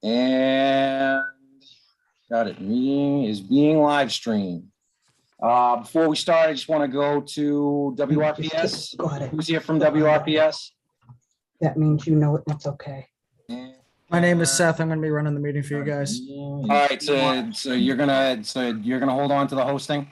And got it. Meeting is being live streamed. Before we start, I just want to go to WRPS. Go ahead. Who's here from WRPS? That means you know it, and it's okay. My name is Seth. I'm going to be running the meeting for you guys. All right, so you're gonna hold on to the hosting.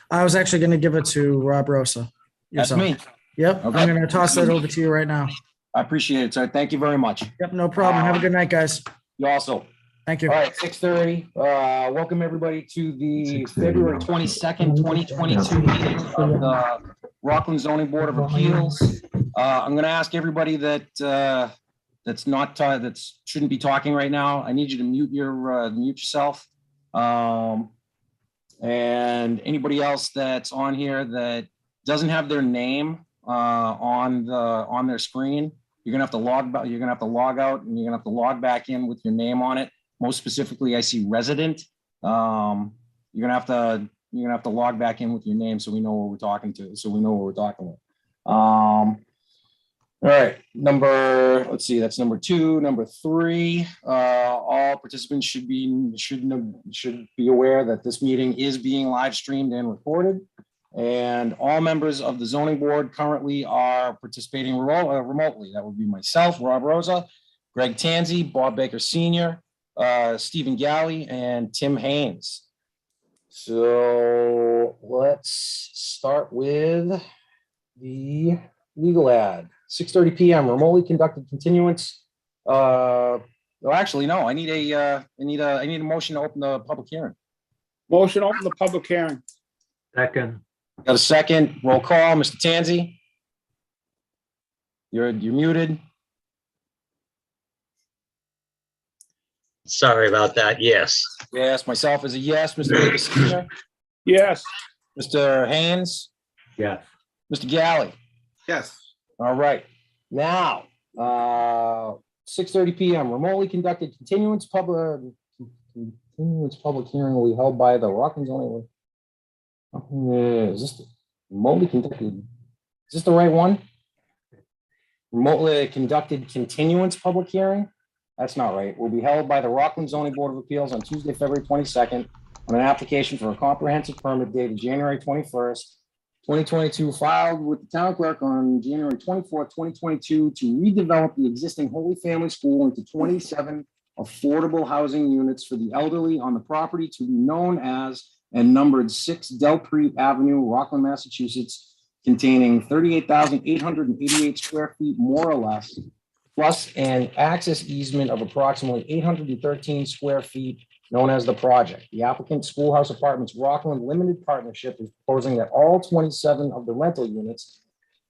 I was actually going to give it to Rob Rosa. That's yourself. me. Yep. Okay. I'm going to toss that over to you right now. I appreciate it, sir. Thank you very much. Yep. No problem. Have a good night, guys. You also. Thank you. All right, 6:30. Welcome everybody to the February 22nd, 2022 meeting of the Rockland Zoning Board of Appeals. I'm going to ask everybody that that shouldn't be talking right now. I need you to mute yourself. And anybody else that's on here that doesn't have their name on their screen, you're gonna have to log out, and you're gonna have to log back in with your name on it. Most specifically, I see resident. You're gonna have to log back in with your name so we know what we're talking to, so we know what we're talking about. All right, that's number 2. Number 3, all participants should be aware that this meeting is being live streamed and recorded. And all members of the zoning board currently are participating remotely. That would be myself, Rob Rosa, Greg Tanzi, Bob Baker Sr., Stephen Galley, and Tim Haynes. So let's start with the legal ad. 6:30 p.m. remotely conducted continuance. Actually, no. I need a motion to open the public hearing. Motion to open the public hearing. Second. Got a second? Roll call, Mr. Tanzi. You're muted. Sorry about that. Yes. Yes, myself is a yes. Mr. Baker Sr. Yes. Mr. Haynes. Yes. Mr. Galley. Yes. All right. Now, 6:30 p.m. remotely conducted continuance public hearing will be held by the Rockland Zoning. Is this remotely conducted? Is this the right one? Remotely conducted continuance public hearing? That's not right. Will be held by the Rockland Zoning Board of Appeals on Tuesday, February 22nd on an application for a comprehensive permit dated January 21st, 2022, filed with the town clerk on January 24th, 2022 to redevelop the existing Holy Family School into 27 affordable housing units for the elderly on the property to be known as and numbered 6 Delpre Avenue, Rockland, Massachusetts, containing 38,888 square feet, more or less, plus an access easement of approximately 813 square feet, known as the project. The applicant, Schoolhouse Apartments Rockland Limited Partnership, is proposing that all 27 of the rental units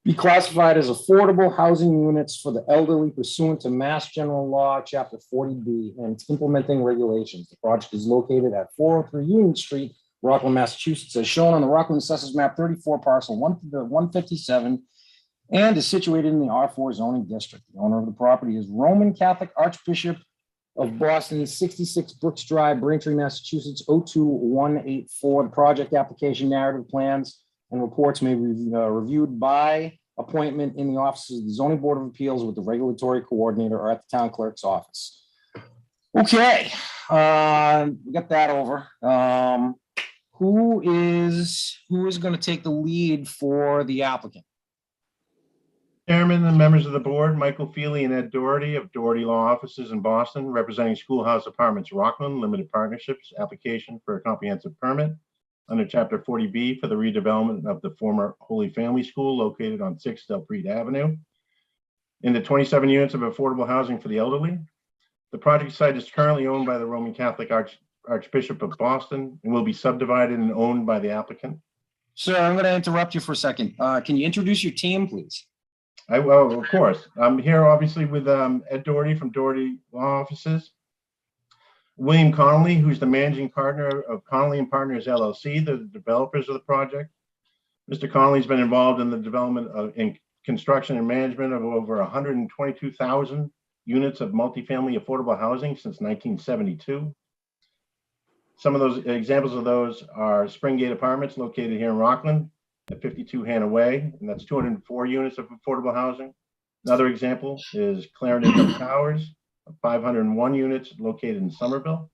be classified as affordable housing units for the elderly pursuant to Mass General Law, Chapter 40B, and its implementing regulations. The project is located at 403 Union Street, Rockland, Massachusetts, as shown on the Rockland Assessors Map 34, parcel 157, and is situated in the R4 zoning district. The owner of the property is Roman Catholic Archbishop of Boston, 66 Brooks Drive, Braintree, Massachusetts, 02184. The project application, narrative plans, and reports may be reviewed by appointment in the offices of the Zoning Board of Appeals with the regulatory coordinator or at the town clerk's office. Okay, we got that over. Who is going to take the lead for the applicant? Chairman and members of the board, Michael Feely and Ed Doherty of Doherty Law Offices in Boston, representing Schoolhouse Apartments Rockland Limited Partnerships application for a comprehensive permit under Chapter 40B for the redevelopment of the former Holy Family School located on 6 Delpre Avenue into 27 units of affordable housing for the elderly. The project site is currently owned by the Roman Catholic Archbishop of Boston and will be subdivided and owned by the applicant. Sir, I'm going to interrupt you for a second. Can you introduce your team, please? Well, of course. I'm here obviously with Ed Doherty from Doherty Law Offices. William Connolly, who's the managing partner of Connolly and Partners LLC, the developers of the project. Mr. Connolly's been involved in the development in construction and management of over 122,000 units of multifamily affordable housing since 1972. Some of those examples of those are Springgate Apartments located here in Rockland at 52 Hannah Way, and that's 204 units of affordable housing. Another example is Clarendon Towers, of 501 units located in Somerville.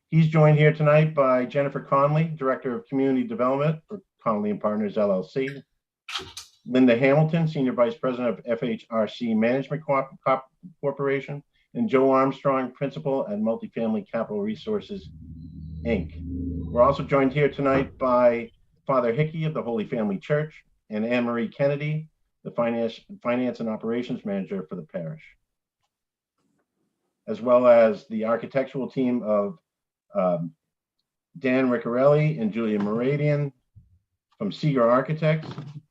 He's joined here tonight by Jennifer Conley, Director of Community Development for Conley and Partners LLC, Linda Hamilton, Senior Vice President of FHRC Management Corporation, and Joe Armstrong, Principal at Multifamily Capital Resources, Inc. We're also joined here tonight by Father Hickey of the Holy Family Church and Anne Marie Kennedy, the Finance and Operations Manager for the parish, as well as the architectural team of Dan Riccarelli and Julia Moradian from Seeger Architects,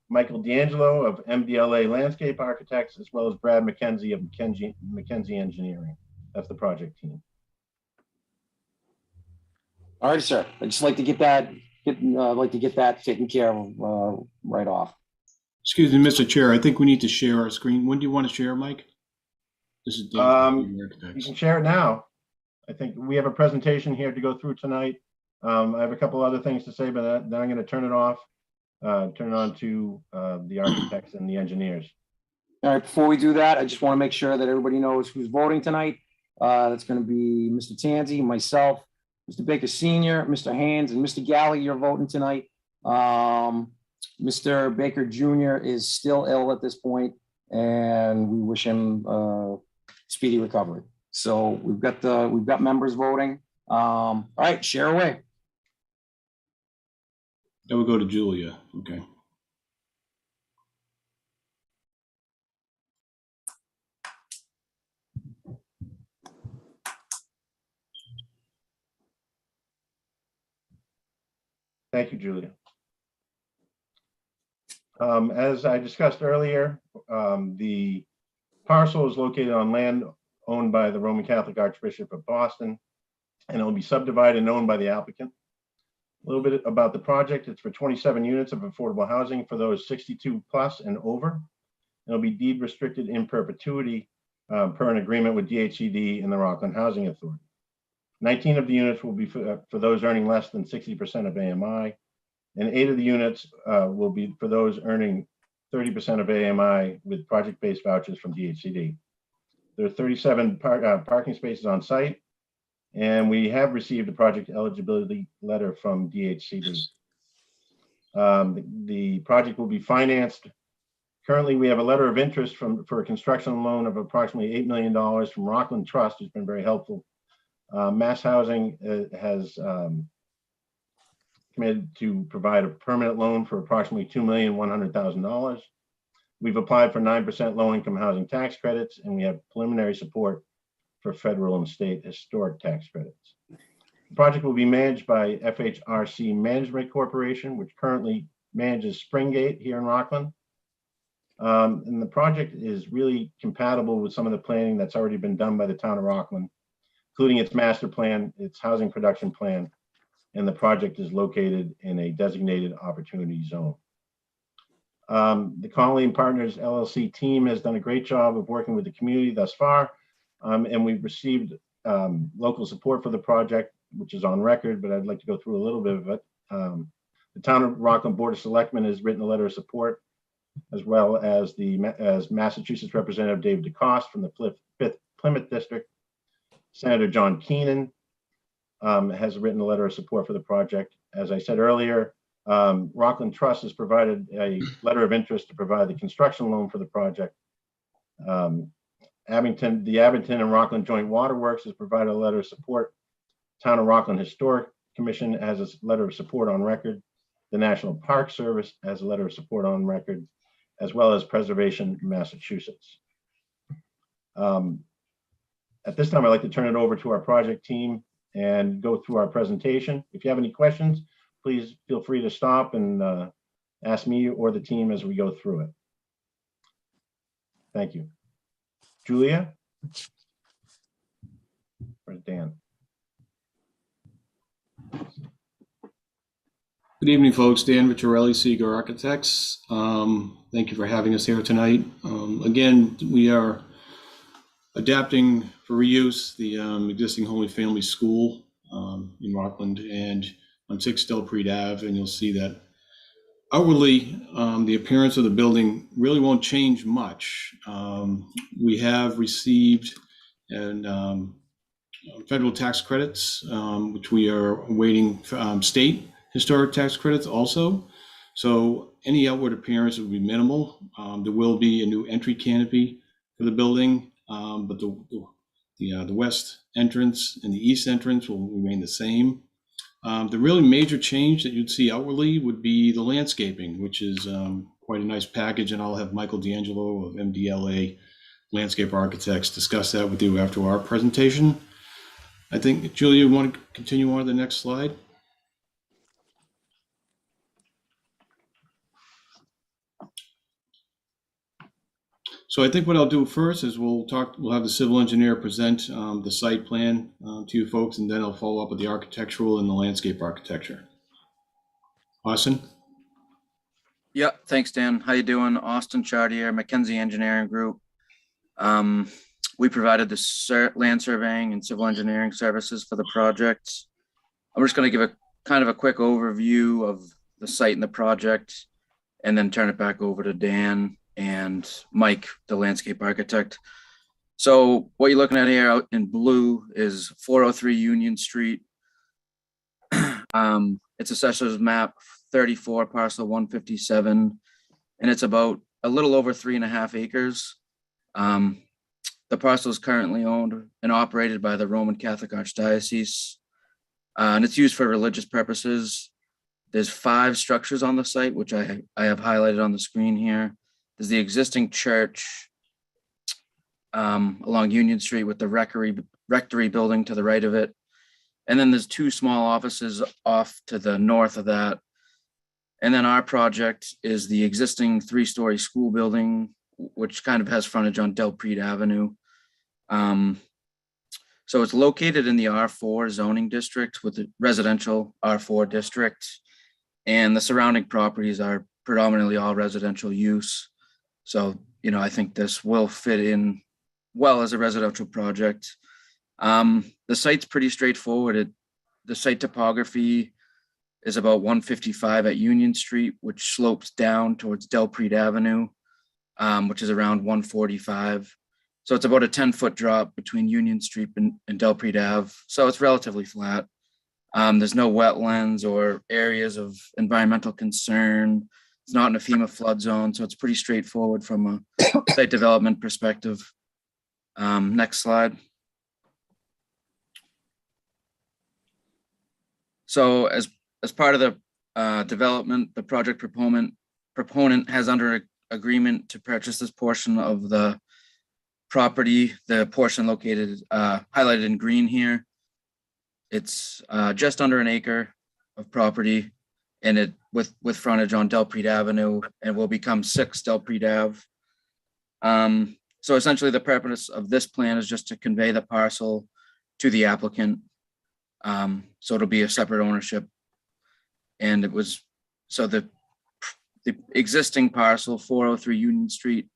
Michael D'Angelo of MDLA Landscape Architects, as well as Brad McKenzie of McKenzie Engineering. That's the project team. All right, sir. I'd just like to get that, taken care of right off. Excuse me, Mr. Chair, I think we need to share our screen. When do you want to share, Mike? This is Dave. You can share it now. I think we have a presentation here to go through tonight. I have a couple other things to say, but then I'm going to turn it off, turn it on to the architects and the engineers. All right, before we do that, I just want to make sure that everybody knows who's voting tonight. That's going to be Mr. Tanzi, myself, Mr. Baker Senior, Mr. Haynes, and Mr. Galley. You're voting tonight. Mr. Baker Jr. is still ill at this point, and we wish him speedy recovery. So we've got members voting. All right, share away. That would go to Julia. Okay. Thank you, Julia. As I discussed earlier, the parcel is located on land owned by the Roman Catholic Archbishop of Boston, and it will be subdivided and owned by the applicant. A little bit about the project. It's for 27 units of affordable housing for those 62 plus and over. It'll be deed restricted in perpetuity per an agreement with DHCD and the Rockland Housing Authority. 19 of the units will be for those earning less than 60% of AMI, and 8 of the units will be for those earning 30% of AMI with project-based vouchers from DHCD. There are 37 parking spaces on site, and we have received a project eligibility letter from DHCD. The project will be financed. Currently, we have a letter of interest for a construction loan of approximately $8 million from Rockland Trust, who's been very helpful. Mass Housing has committed to provide a permanent loan for approximately $2,100,000. We've applied for 9% low-income housing tax credits, and we have preliminary support for federal and state historic tax credits. The project will be managed by FHRC Management Corporation, which currently manages Springgate here in Rockland. And the project is really compatible with some of the planning that's already been done by the town of Rockland, including its master plan, its housing production plan, and the project is located in a designated opportunity zone. The Conley and Partners LLC team has done a great job of working with the community thus far, and we've received local support for the project, which is on record, but I'd like to go through a little bit of it. The Town of Rockland Board of Selectmen has written a letter of support, as well as Massachusetts Representative David DeCoste from the 5th Plymouth District. Senator John Keenan has written a letter of support for the project. As I said earlier, Rockland Trust has provided a letter of interest to provide the construction loan for the project. The Abington and Rockland Joint Waterworks has provided a letter of support. Town of Rockland Historic Commission has a letter of support on record. The National Park Service has a letter of support on record, as well as Preservation Massachusetts. At this time, I'd like to turn it over to our project team and go through our presentation. If you have any questions, please feel free to stop and ask me or the team as we go through it. Thank you. Julia? Where's Dan? Good evening, folks. Dan Riccarelli, Seeger Architects. Thank you for having us here tonight. Again, we are adapting for reuse the existing Holy Family School in Rockland and on 6 Delpreet Ave, and you'll see that outwardly the appearance of the building really won't change much. We have received and federal tax credits, which we are awaiting state historic tax credits also. So any outward appearance would be minimal. There will be a new entry canopy for the building, but the west entrance and the east entrance will remain the same. The really major change that you'd see outwardly would be the landscaping, which is quite a nice package, and I'll have Michael D'Angelo of MDLA Landscape Architects discuss that with you after our presentation. I think, Julia, you want to continue on to the next slide? So I think what I'll do first is we'll have the civil engineer present the site plan to you folks, and then I'll follow up with the architectural and the landscape architecture. Austin? Yeah, thanks, Dan. How you doing? Austin Chartier, Mackenzie Engineering Group. We provided the land surveying and civil engineering services for the project. I'm just going to give a kind of a quick overview of the site and the project, and then turn it back over to Dan and Mike, the landscape architect. So what you're looking at here out in blue is 403 Union Street. It's Assessor's Map 34, parcel 157, and it's about a little over 3.5 acres. The parcel is currently owned and operated by the Roman Catholic Archdiocese, and it's used for religious purposes. There's 5 structures on the site, which I have highlighted on the screen here. There's the existing church along Union Street with the rectory building to the right of it. And then there's 2 small offices off to the north of that. And then our project is the existing 3-story school building, which kind of has frontage on Del Prete Avenue. So it's located in the R4 zoning district with the residential R4 district, and the surrounding properties are predominantly all residential use. So, you know, I think this will fit in well as a residential project. The site's pretty straightforward. The site topography is about 155 at Union Street, which slopes down towards Del Prete Avenue, which is around 145. So it's about a 10-foot drop between Union Street and Del Prete Ave. So it's relatively flat. There's no wetlands or areas of environmental concern. It's not in a FEMA flood zone, so it's pretty straightforward from a site development perspective. Next slide. So as part of the development, the project proponent has under agreement to purchase this portion of the property, the portion located highlighted in green here. It's just under an acre of property, and it with frontage on Del Prete Avenue, and will become 6 Del Prete Ave. So essentially the purpose of this plan is just to convey the parcel to the applicant. So it'll be a separate ownership. And it was, so the existing parcel 403 Union Street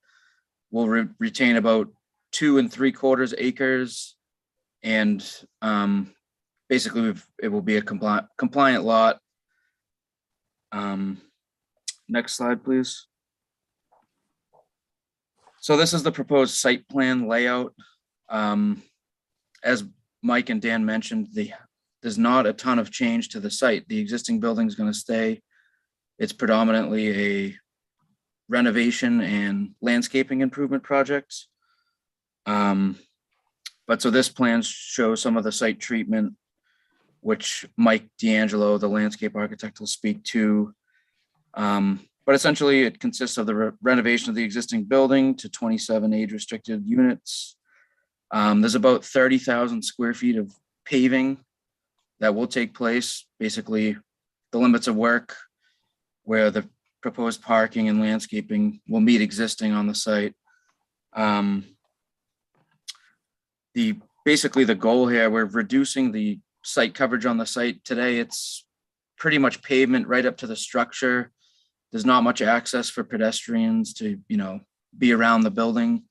will retain about 2 3/4 acres. And basically it will be a compliant lot. Next slide, please. So this is the proposed site plan layout. As Mike and Dan mentioned, there's not a ton of change to the site. The existing building is going to stay. It's predominantly a renovation and landscaping improvement project. But so this plan shows some of the site treatment, which Mike D'Angelo, the landscape architect, will speak to. But essentially it consists of the renovation of the existing building to 27 age-restricted units. There's about 30,000 square feet of paving that will take place, basically the limits of work where the proposed parking and landscaping will meet existing on the site. Basically the goal here, we're reducing the site coverage on the site. Today, it's pretty much pavement right up to the structure. There's not much access for pedestrians to, you know, be around the building.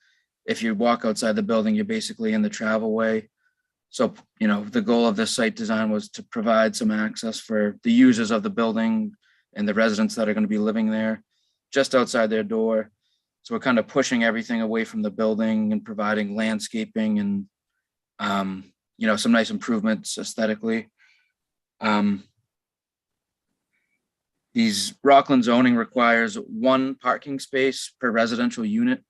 If you walk outside the building, you're basically in the travel way. So, you know, the goal of this site design was to provide some access for the users of the building and the residents that are going to be living there just outside their door. So we're kind of pushing everything away from the building and providing landscaping and some nice improvements aesthetically. These Rockland zoning requires 1 parking space per residential unit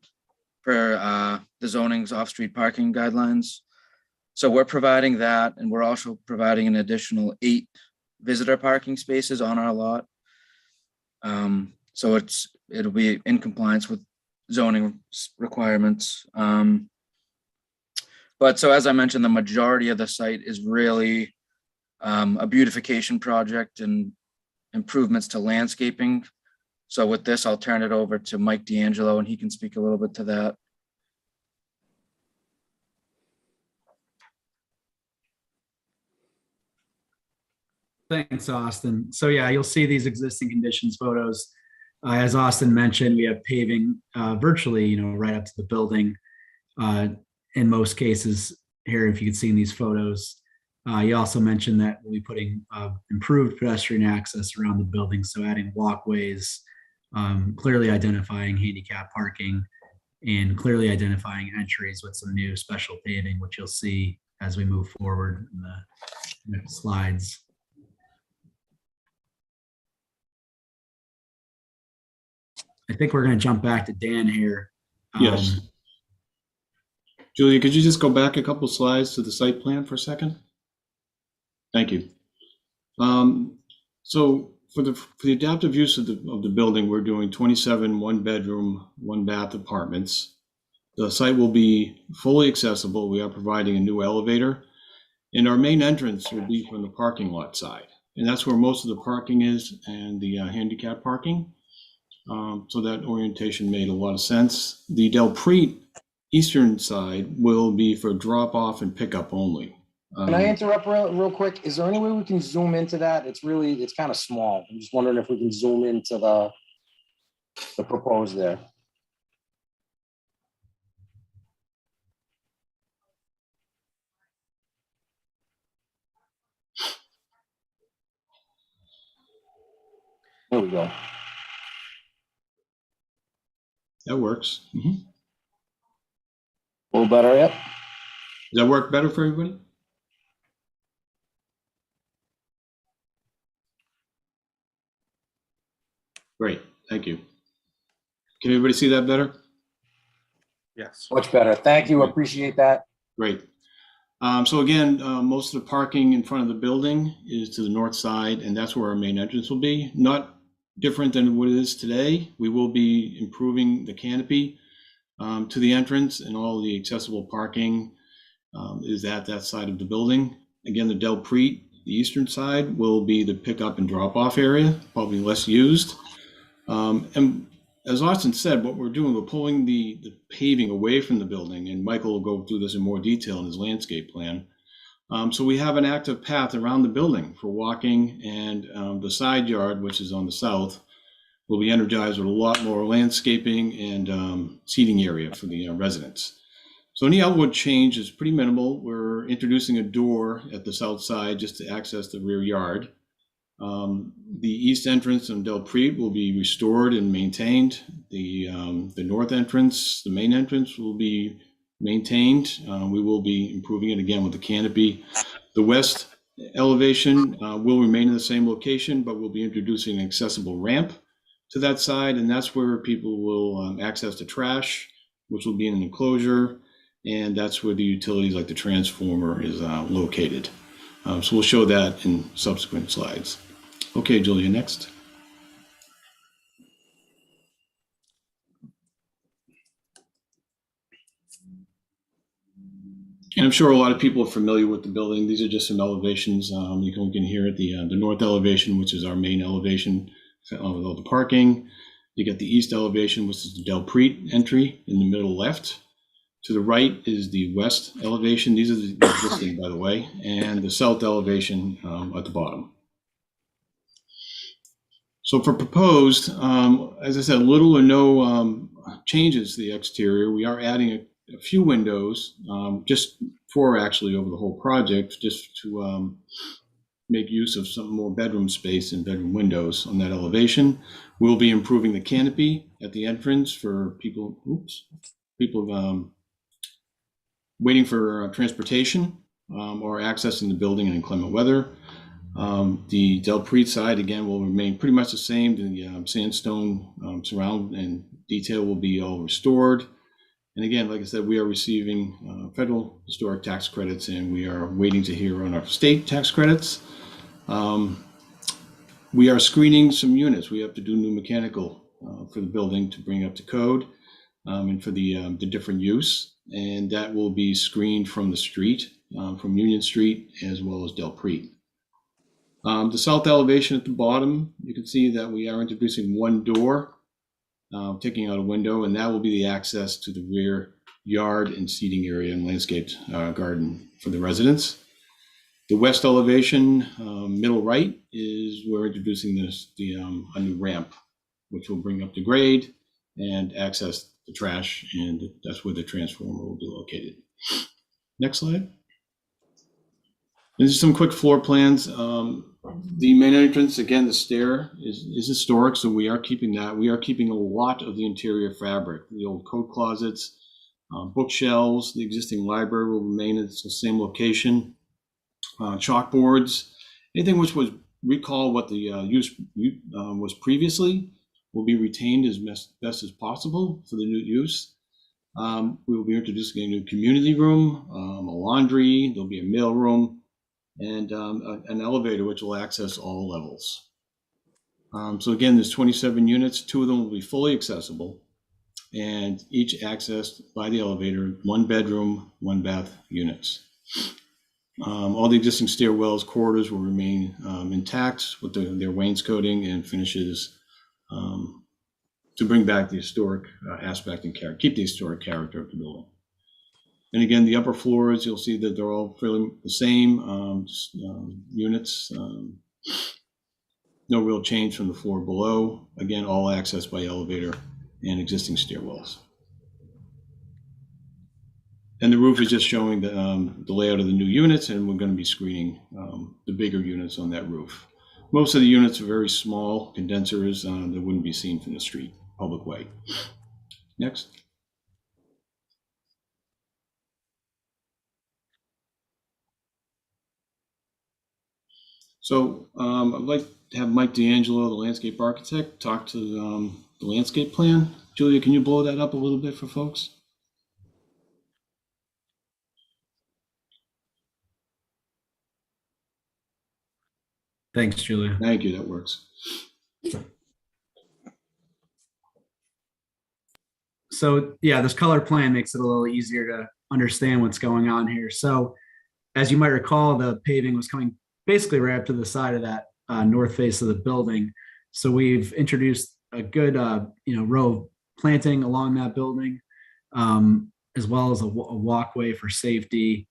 per the zoning's off-street parking guidelines. So we're providing that, and we're also providing an additional 8 visitor parking spaces on our lot. So it'll be in compliance with zoning requirements. But so as I mentioned, the majority of the site is really a beautification project and improvements to landscaping. So with this, I'll turn it over to Mike D'Angelo, and he can speak a little bit to that. Thanks, Austin. So yeah, you'll see these existing conditions photos. As Austin mentioned, we have paving virtually, right up to the building. In most cases here, if you can see in these photos, you also mentioned that we'll be putting improved pedestrian access around the building. So adding walkways, clearly identifying handicap parking, and clearly identifying entries with some new special paving, which you'll see as we move forward in the next slides. I think we're going to jump back to Dan here. Yes. Julia, could you just go back a couple slides to the site plan for a second? Thank you. So for the adaptive use of the building, we're doing 27 1-bedroom, 1-bath apartments. The site will be fully accessible. We are providing a new elevator, and our main entrance will be from the parking lot side, and that's where most of the parking is, and the handicap parking. So that orientation made a lot of sense. The Del Prete eastern side will be for drop off and pickup only. Can I interrupt real quick? Is there any way we can zoom into that? It's kind of small. I'm just wondering if we can zoom into the proposed there. There we go. That works. A little better, yep. Does that work better for everybody? Great, thank you. Can everybody see that better? Yes. Much better. Thank you. Appreciate that. Great. So again, most of the parking in front of the building is to the north side, and that's where our main entrance will be. Not different than what it is today. We will be improving the canopy to the entrance, and all the accessible parking is at that side of the building. Again, the Del Prete, the eastern side, will be the pickup and drop off area, probably less used. And as Austin said, what we're doing, we're pulling the paving away from the building, and Michael will go through this in more detail in his landscape plan. So we have an active path around the building for walking, and the side yard, which is on the south, will be energized with a lot more landscaping and seating area for the residents. So any outward change is pretty minimal. We're introducing a door at the south side just to access the rear yard. The east entrance on Del Prete will be restored and maintained. The north entrance, the main entrance, will be maintained. We will be improving it again with the canopy. The west elevation will remain in the same location, but we'll be introducing an accessible ramp to that side, and that's where people will access the trash, which will be in an enclosure, and that's where the utilities like the transformer is located. So we'll show that in subsequent slides. Okay, Julia, next. And I'm sure a lot of people are familiar with the building. These are just some elevations. You can hear at the north elevation, which is our main elevation with all the parking. You get the east elevation, which is the Del Prete entry in the middle left. To the right is the west elevation. These are the existing, by the way, and the south elevation at the bottom. So for proposed, as I said, little or no changes to the exterior. We are adding a few windows, just 4 actually over the whole project, just to make use of some more bedroom space and bedroom windows on that elevation. We'll be improving the canopy at the entrance for people waiting for transportation or accessing the building in inclement weather. The Del Prete side, again, will remain pretty much the same. The sandstone surround and detail will be all restored. And again, like I said, we are receiving federal historic tax credits, and we are waiting to hear on our state tax credits. We are screening some units. We have to do new mechanical for the building to bring up to code and for the different use. And that will be screened from the street, from Union Street, as well as Del Prete. The south elevation at the bottom, you can see that we are introducing one door, taking out a window, and that will be the access to the rear yard and seating area and landscaped garden for the residents. The west elevation, middle right, is we're introducing a new ramp, which will bring up the grade and access the trash, and that's where the transformer will be located. Next slide. These are some quick floor plans. The main entrance, again, the stair is historic, so we are keeping that. We are keeping a lot of the interior fabric, the old coat closets, bookshelves. The existing library will remain at the same location. Chalkboards, anything which was recall what the use was previously will be retained as best as possible for the new use. We will be introducing a new community room, a laundry, there'll be a mail room, and an elevator which will access all levels. So again, there's 27 units, 2 of them will be fully accessible, and each accessed by the elevator, 1 bedroom, 1 bath units. All the existing stairwells, corridors will remain intact with their wainscoting and finishes to bring back the historic aspect and keep the historic character of the building. And again, the upper floors, you'll see that they're all fairly the same units. No real change from the floor below. Again, all accessed by elevator and existing stairwells. And the roof is just showing the layout of the new units, and we're going to be screening the bigger units on that roof. Most of the units are very small condensers that wouldn't be seen from the street, public way. Next. So I'd like to have Mike D'Angelo, the landscape architect, talk to the landscape plan. Julia, can you blow that up a little bit for folks? Thanks, Julia. Thank you, that works. So yeah, this color plan makes it a little easier to understand what's going on here. So as you might recall, the paving was coming basically right up to the side of that north face of the building. So we've introduced a good row of planting along that building, as well as a walkway for safety.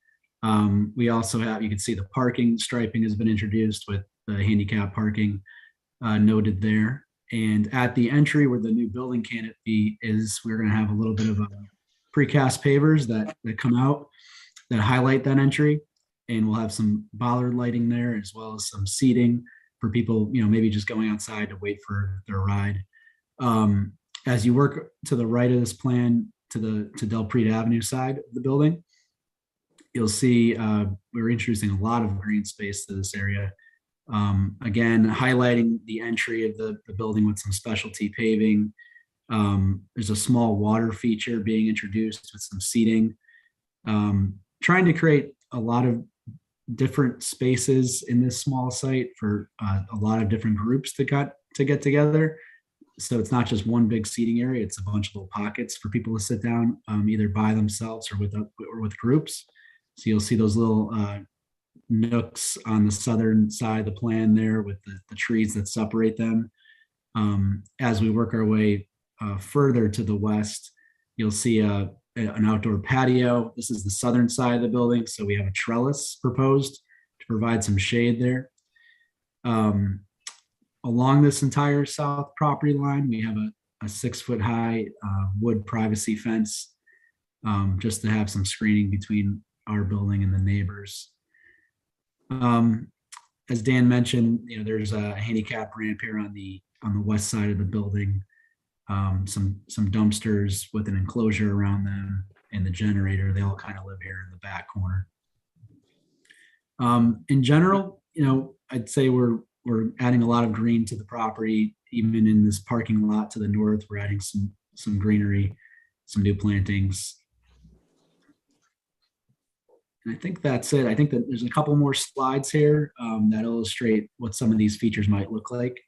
We also have, you can see the parking striping has been introduced with the handicap parking noted there. And at the entry where the new building canopy is, we're going to have a little bit of a precast pavers that come out that highlight that entry. And we'll have some bollard lighting there, as well as some seating for people, maybe just going outside to wait for their ride. As you work to the right of this plan, to Del Prete Avenue side of the building, you'll see we're introducing a lot of green space to this area. Again, highlighting the entry of the building with some specialty paving. There's a small water feature being introduced with some seating. Trying to create a lot of different spaces in this small site for a lot of different groups to get together. So it's not just one big seating area, it's a bunch of little pockets for people to sit down, either by themselves or with groups. So you'll see those little nooks on the southern side of the plan there with the trees that separate them. As we work our way further to the west, you'll see an outdoor patio. This is the southern side of the building, so we have a trellis proposed to provide some shade there. Along this entire south property line, we have a 6-foot high wood privacy fence, just to have some screening between our building and the neighbors. As Dan mentioned, there's a handicap ramp here on the west side of the building, some dumpsters with an enclosure around them, and the generator. They all kind of live here in the back corner. In general, I'd say we're adding a lot of green to the property. Even in this parking lot to the north, we're adding some greenery, some new plantings. And I think that's it. I think that there's a couple more slides here that illustrate what some of these features might look like.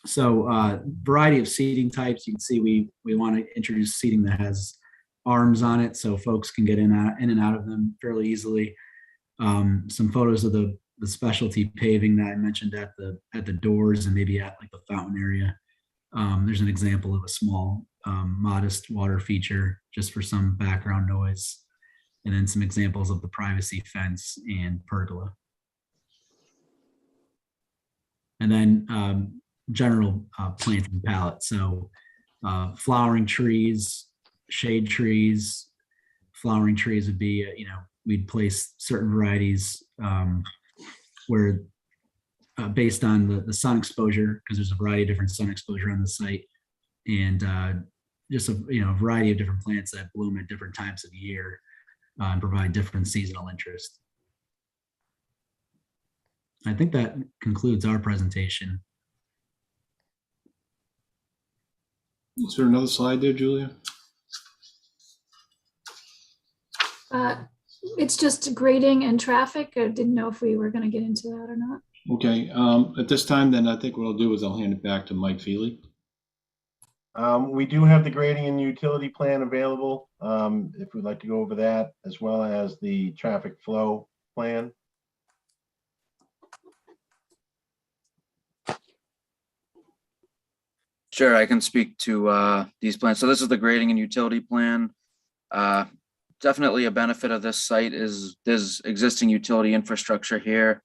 So variety of seating types. You can see we want to introduce seating that has arms on it so folks can get in and out of them fairly easily. Some photos of the specialty paving that I mentioned at the doors and maybe at like the fountain area. There's an example of a small modest water feature just for some background noise. And then some examples of the privacy fence and pergola. And then general planting palette. So flowering trees, shade trees. Flowering trees would be, we'd place certain varieties where based on the sun exposure, because there's a variety of different sun exposure on the site, and just a variety of different plants that bloom at different times of year and provide different seasonal interest. I think that concludes our presentation. Is there another slide there, Julia? It's just grading and traffic. I didn't know if we were going to get into that or not. Okay, at this time, then I think what I'll do is I'll hand it back to Mike Feely. We do have the grading and utility plan available, if we'd like to go over that, as well as the traffic flow plan. Sure, I can speak to these plans. So this is the grading and utility plan. Definitely a benefit of this site is there's existing utility infrastructure here.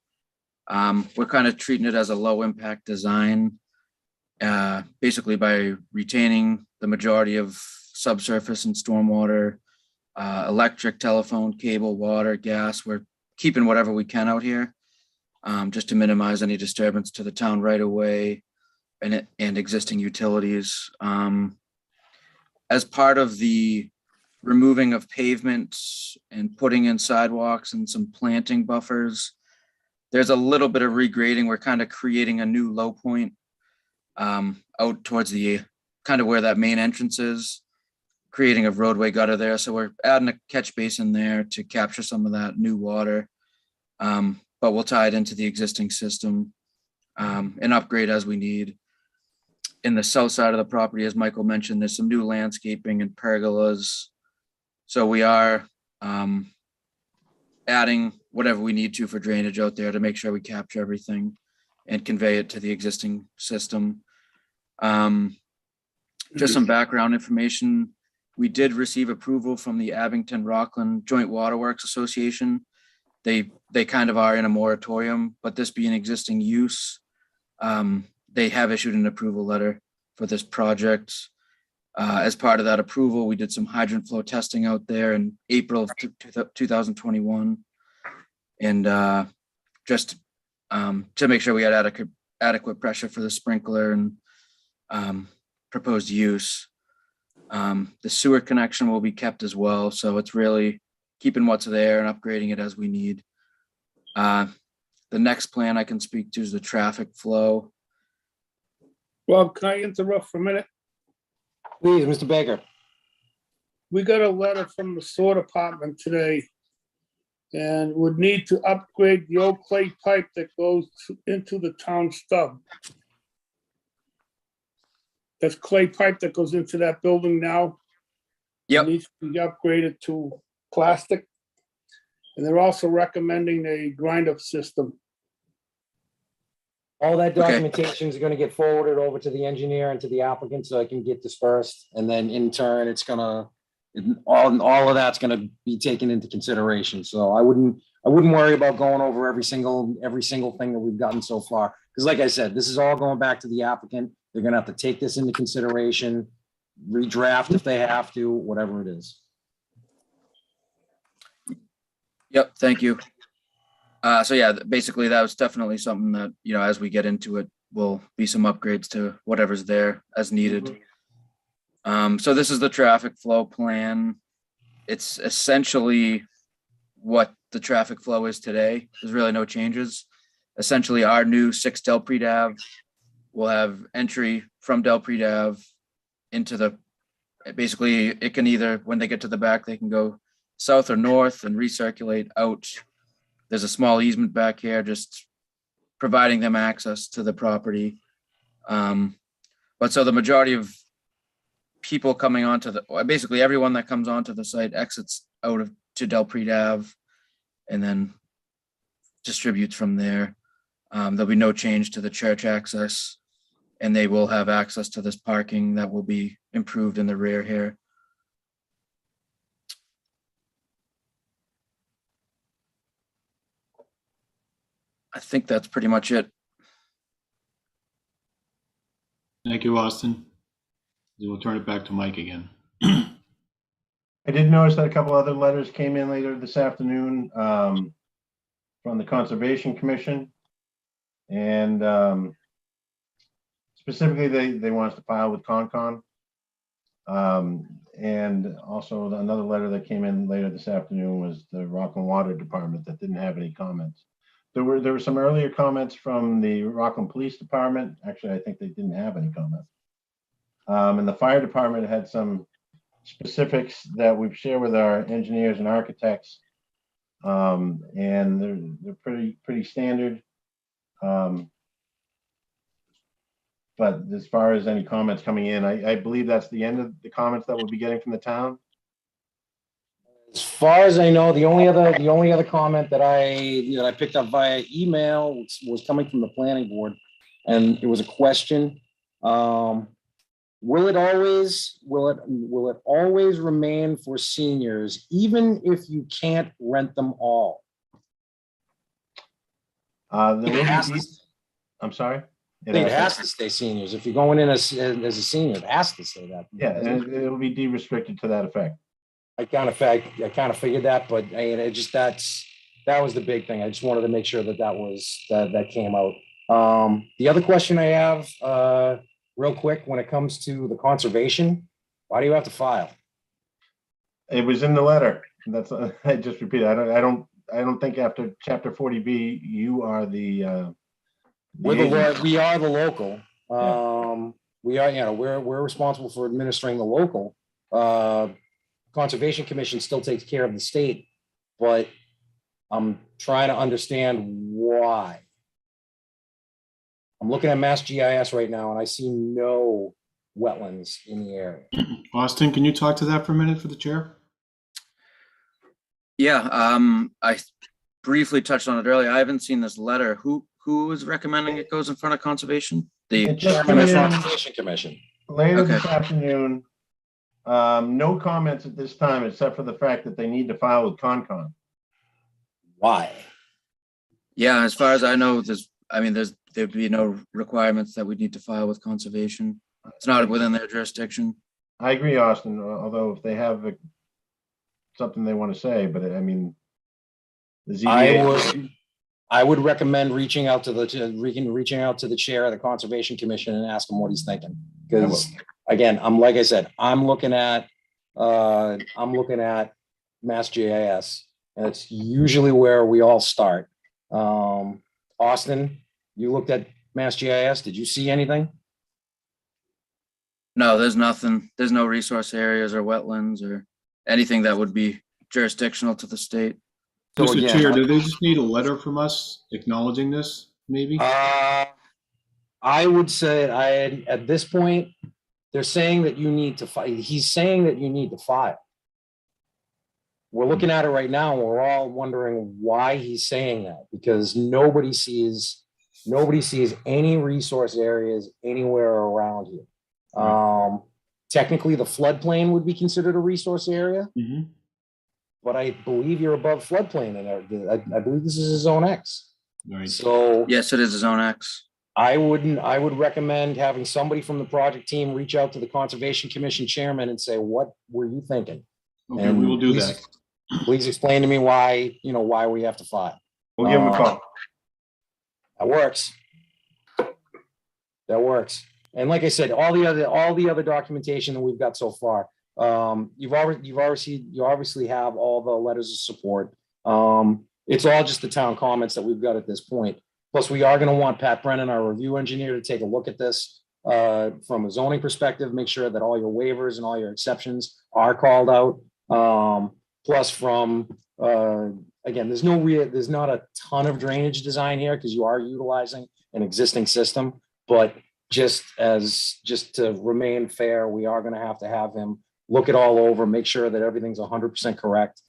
We're kind of treating it as a low impact design, basically by retaining the majority of subsurface and stormwater, electric, telephone, cable, water, gas. We're keeping whatever we can out here, just to minimize any disturbance to the town right away and existing utilities. As part of the removing of pavements and putting in sidewalks and some planting buffers, there's a little bit of regrading. We're kind of creating a new low point out towards the kind of where that main entrance is, creating a roadway gutter there. So we're adding a catch basin there to capture some of that new water, but we'll tie it into the existing system and upgrade as we need. In the south side of the property, as Michael mentioned, there's some new landscaping and pergolas. So we are adding whatever we need to for drainage out there to make sure we capture everything and convey it to the existing system. Just some background information. We did receive approval from the Abington-Rockland Joint Waterworks Association. They kind of are in a moratorium, but this being existing use, they have issued an approval letter for this project. As part of that approval, we did some hydrant flow testing out there in April of 2021. And just to make sure we had adequate pressure for the sprinkler and proposed use. The sewer connection will be kept as well. So it's really keeping what's there and upgrading it as we need. The next plan I can speak to is the traffic flow. Rob, can I interrupt for a minute? Please, Mr. Baker. We got a letter from the sewer department today and would need to upgrade the old clay pipe that goes into the town stub. That's clay pipe that goes into that building now. Yep. It needs to be upgraded to plastic. And they're also recommending a grind-up system. All that documentation is going to get forwarded over to the engineer and to the applicant so it can get dispersed. And then in turn, it's going to, all of that's going to be taken into consideration. So I wouldn't worry about going over every single thing that we've gotten so far. Because like I said, this is all going back to the applicant. They're going to have to take this into consideration, redraft if they have to, whatever it is. Yep, thank you. So yeah, basically that was definitely something that, as we get into it, will be some upgrades to whatever's there as needed. So this is the traffic flow plan. It's essentially what the traffic flow is today. There's really no changes. Essentially, our new 6 Delpre Ave will have entry from Delpre Ave into the, basically, it can either, when they get to the back, they can go south or north and recirculate out. There's a small easement back here, just providing them access to the property. But so the majority of people coming onto the, basically everyone that comes onto the site exits out of to Delpre Ave and then distributes from there. There'll be no change to the church access, and they will have access to this parking that will be improved in the rear here. I think that's pretty much it. Thank you, Austin. We'll turn it back to Mike again. I did notice that a couple other letters came in later this afternoon from the Conservation Commission. And specifically, they want us to file with Concon. And also another letter that came in later this afternoon was the Rockland Water Department that didn't have any comments. There were some earlier comments from the Rockland Police Department. Actually, I think they didn't have any comments. And the fire department had some specifics that we've shared with our engineers and architects. And they're pretty standard. But as far as any comments coming in, I believe that's the end of the comments that we'll be getting from the town. As far as I know, the only other comment that I picked up via email was coming from the planning board, and it was a question. Will it always remain for seniors, even if you can't rent them all? I'm sorry? It has to stay seniors. If you're going in as a senior, it has to say that. Yeah, and it'll be de-restricted to that effect. I kind of figured that, but it just, that was the big thing. I just wanted to make sure that came out. The other question I have, real quick, when it comes to the conservation, why do you have to file? It was in the letter. That's I just repeated. I don't think after Chapter 40B you are the We are the local. Yeah. We're responsible for administering the local. Conservation Commission still takes care of the state, but I'm trying to understand why. I'm looking at Mass GIS right now and I see no wetlands in the area. Austin, can you talk to that for a minute for the chair? Yeah, I briefly touched on it earlier. I haven't seen this letter. Who is recommending it goes in front of conservation? The It just Chairman of came in Conservation Commission. later Okay. this afternoon. No comments at this time, except for the fact that they need to file with Concon. Why? Yeah, as far as I know, there'd be no requirements that we need to file with conservation. It's not within their jurisdiction. I agree, Austin, although if they have something they want to say, but I mean, the ZBA. I would recommend reaching out to the chair of the Conservation Commission and ask him what he's thinking. Because again, I'm looking at Mass GIS, and it's usually where we all start. Austin, you looked at Mass GIS. Did you see anything? No, there's nothing. There's no resource areas or wetlands or anything that would be jurisdictional to the state. So Mr. again, Chair, do they just need a letter from us acknowledging this, maybe? I would say at this point, they're saying that you need to file. He's saying that you need to file. We're looking at it right now, and we're all wondering why he's saying that, because nobody sees any resource areas anywhere around here. Technically, the floodplain would be considered a resource area, Mhm. but I believe you're above floodplain, and I believe this is a Zone X. Right. So Yes, it is a Zone X. I would recommend having somebody from the project team reach out to the Conservation Commission chairman and say, what were you thinking? Okay, we will do that. Please explain to me why we have to file. We'll give them a call. That works. And like I said, all the other documentation that we've got so far, you obviously have all the letters of support. It's all just the town comments that we've got at this point. Plus, we are going to want Pat Brennan, our review engineer, to take a look at this from a zoning perspective, make sure that all your waivers and all your exceptions are called out. Plus from, again, there's not a ton of drainage design here because you are utilizing an existing system, but just to remain fair, we are going to have him look it all over, make sure that everything's 100% correct.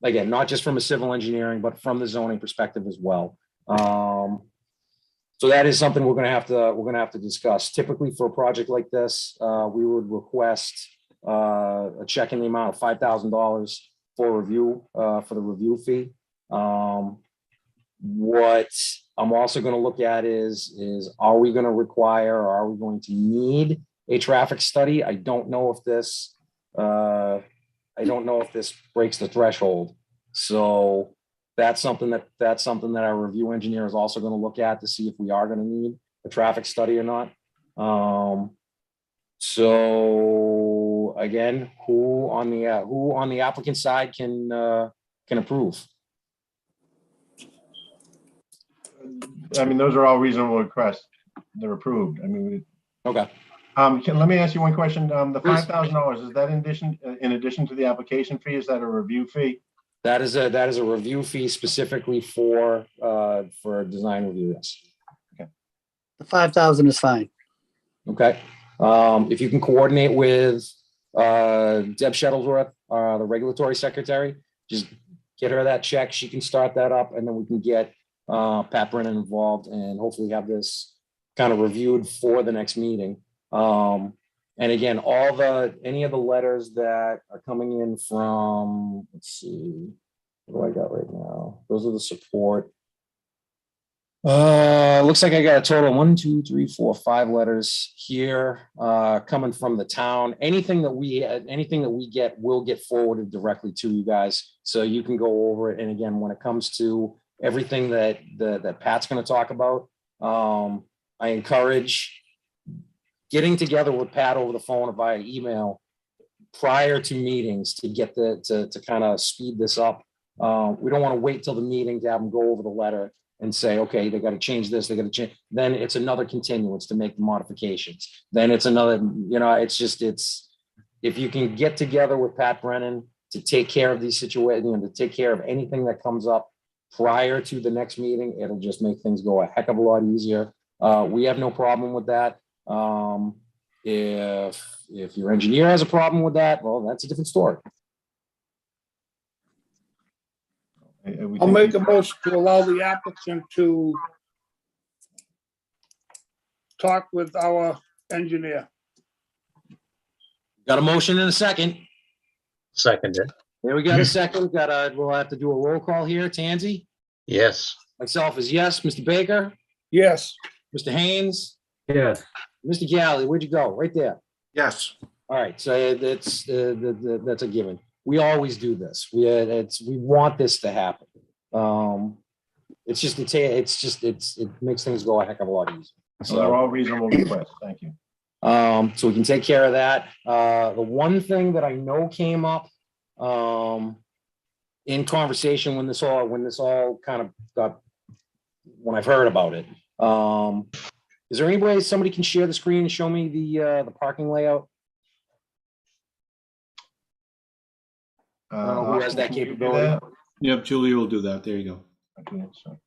Again, not just from a civil engineering, but from the zoning perspective as well. So that is something we're going to have to discuss. Typically for a project like this, we would request a check in the amount of $5,000 for review, for the review fee. What I'm also going to look at is are we going to require, or are we going to need a traffic study? I don't know if this breaks the threshold. So that's something that our review engineer is also going to look at to see if we are going to need a traffic study or not. So again, who on the applicant side can approve? I mean, those are all reasonable requests. They're approved. I mean, Okay. let me ask you one question. The Please. $5,000, is that in addition to the application fee? Is that a review fee? That is a review fee specifically for design review. Yes. The 5,000 is fine. Okay. If you can coordinate with Deb Shuttlesworth, the regulatory secretary, just get her that check. She can start that up, and then we can get Pat Brennan involved and hopefully have this kind of reviewed for the next meeting. And again, any of the letters that are coming in from, let's see, what do I got right now? Those are the support. Looks like I got a total of 1, 2, 3, 4, 5 letters here coming from the town. Anything that we get will get forwarded directly to you guys, so you can go over it. And again, when it comes to everything that Pat's going to talk about, I encourage getting together with Pat over the phone or via email prior to meetings to get to kind of speed this up. We don't want to wait till the meeting to have them go over the letter and say, okay, they got to change this, they got to change. Then it's another continuance to make the modifications. Then it's another, if you can get together with Pat Brennan to take care of these situations, to take care of anything that comes up prior to the next meeting, it'll just make things go a heck of a lot easier. We have no problem with that. If your engineer has a problem with that, well, that's a different story. I'll make a motion to allow the applicant to talk with our engineer. Got a motion in a second. Seconded. There we got a second. We'll have to do a roll call here. Tansy? Yes. Myself is yes. Mr. Baker? Yes, Mr. Haynes? Yes. Mr. Galley, where'd you go? Right there. Yes. All right, so that's a given. We always do this. We want this to happen. It makes things go a heck of a lot easier. So they're all reasonable requests. Thank you. So we can take care of that. The one thing that I know came up in conversation when this all kind of got, when I've heard about it. Is there any way somebody can share the screen and show me the parking layout? Who has that Can you do capability? that? Yep, Julia will do that. There you go. Okay, so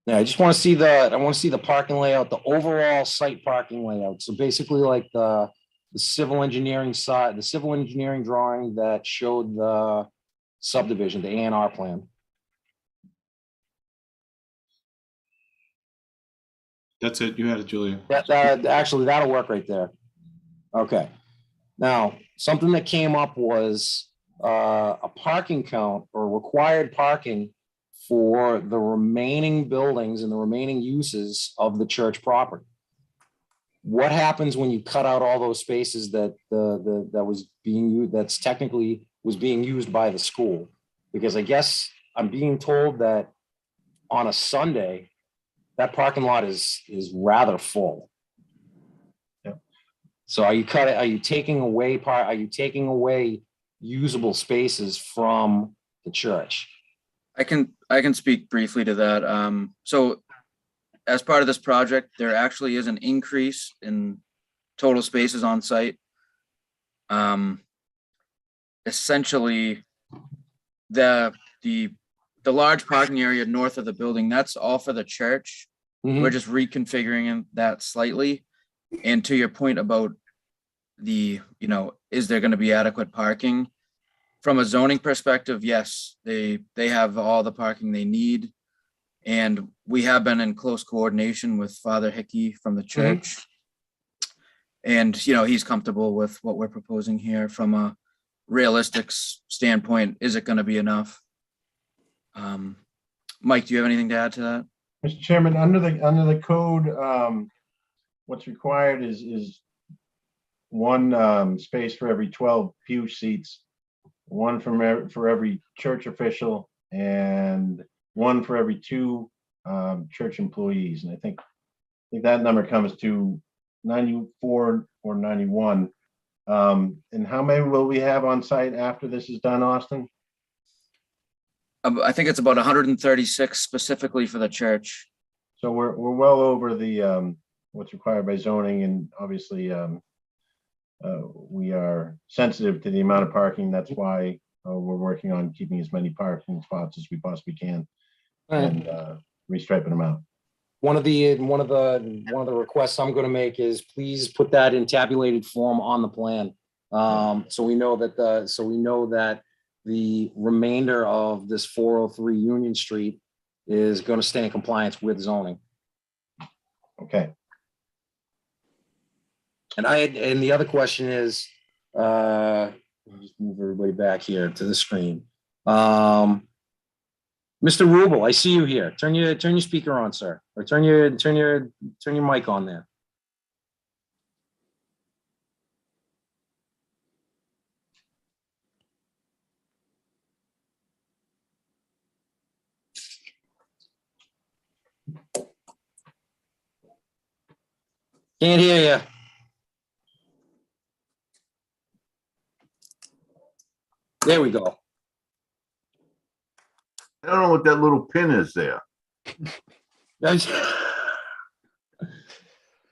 Yeah, I just want to see the parking layout, the overall site parking layout. So basically like the civil engineering side, the civil engineering drawing that showed the subdivision, the A&R plan. That's it. You had it, Julia. Actually, that'll work right there. Okay. Now, something that came up was a parking count or required parking for the remaining buildings and the remaining uses of the church property. What happens when you cut out all those spaces that was being used, that's technically was being used by the school? Because I guess I'm being told that on a Sunday, that parking lot is rather full. So are you taking away usable spaces from the church? I can speak briefly to that. So as part of this project, there actually is an increase in total spaces on site. Essentially, the large parking area north of the building, that's all for the church. We're just reconfiguring that slightly. And to your point about is there going to be adequate parking? From a zoning perspective, yes, they have all the parking they need. And we have been in close coordination with Father Hickey from the church. And, he's comfortable with what we're proposing here from a realistic standpoint. Is it going to be enough? Mike, do you have anything to add to that? Mr. Chairman, under the code, what's required is one space for every 12 pew seats, one for every church official, and one for every 2 church employees. And I think that number comes to 94 or 91. And how many will we have on site after this is done, Austin? I think it's about 136 specifically for the church. So we're well over the what's required by zoning, and obviously we are sensitive to the amount of parking. That's why we're working on keeping as many parking spots as we possibly can, and restriping them out. One of the requests I'm going to make is please put that in tabulated form on the plan, so we know that the remainder of this 403 Union Street is going to stay in compliance with zoning. Okay. And the other question is, I'll just move everybody back here to the screen. Mr. Rubel, I see you here. Turn your speaker on, sir, or turn your mic on there. Can't hear you. There we go. I don't know what that little pin is there.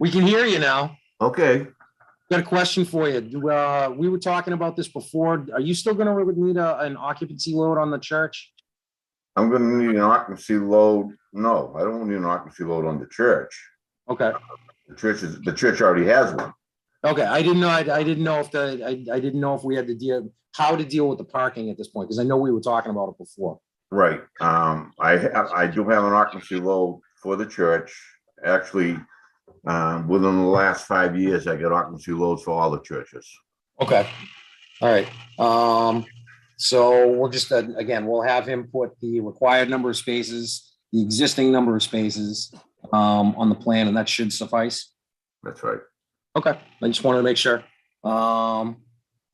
We can hear you now. Okay. Got a question for you. We were talking about this before. Are you still going to need an occupancy load on the church? I'm gonna need an occupancy load. No, I don't need an occupancy load on the church. Okay. The church already has one. Okay. I didn't know if we had to how to deal with the parking at this point, because I know we were talking about it before. Right. I do have an occupancy load for the church. Actually, within the last 5 years, I got occupancy loads for all the churches. Okay. All right. So we'll just, again, we'll have him put the required number of spaces, the existing number of spaces on the plan, and that should suffice. That's right. Okay. I just wanted to make sure. All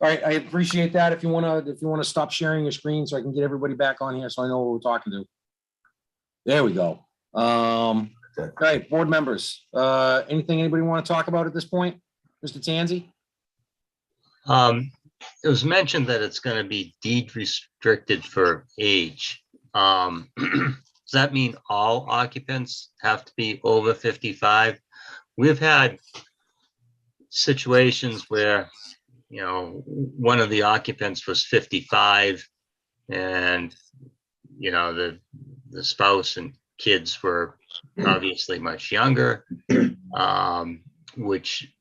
right. I appreciate that. If you want to stop sharing your screen so I can get everybody back on here so I know what we're talking to. There we go. All right. Board members, anything anybody want to talk about at this point? Mr. Tanzi? It was mentioned that it's going to be deed restricted for age. Does that mean all occupants have to be over 55? We've had situations where, one of the occupants was 55 and, the spouse and kids were obviously much younger, which,